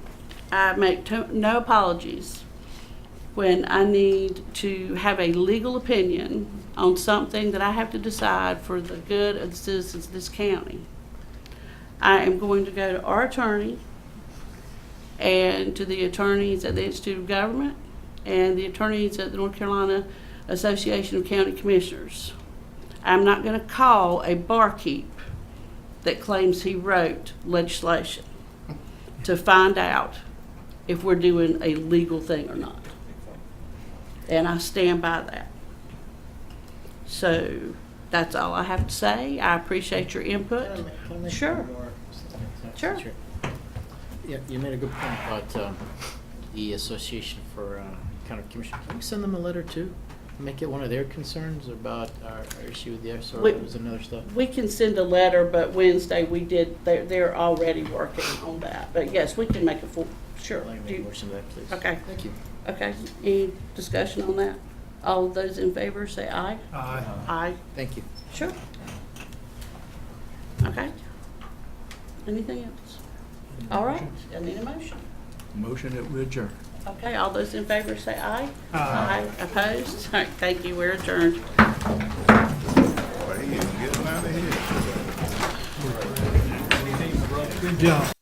I make no apologies when I need to have a legal opinion on something that I have to decide for the good of the citizens of this county. I am going to go to our attorney and to the attorneys at the Institute of Government and the attorneys at the North Carolina Association of County Commissioners. I'm not going to call a barkeep that claims he wrote legislation to find out if we're doing a legal thing or not. And I stand by that. So that's all I have to say. I appreciate your input. Can I make Sure. one more? Sure. Yeah, you made a good point about the Association for County Commission. Can we send them a letter too? Make it one of their concerns about our issue with the SROs and other stuff? We can send a letter, but Wednesday we did, they're already working on that. But yes, we can make a full, sure. I'd like to make a motion to that, please. Okay. Thank you. Okay, any discussion on that? All of those in favor say aye. Aye. Aye. Thank you. Sure. Okay. Anything else? All right, I need a motion. Motion that we adjourn. Okay, all those in favor say aye. Aye. Opposed? All right, thank you, we're adjourned. Well, he is getting out of here. Good job.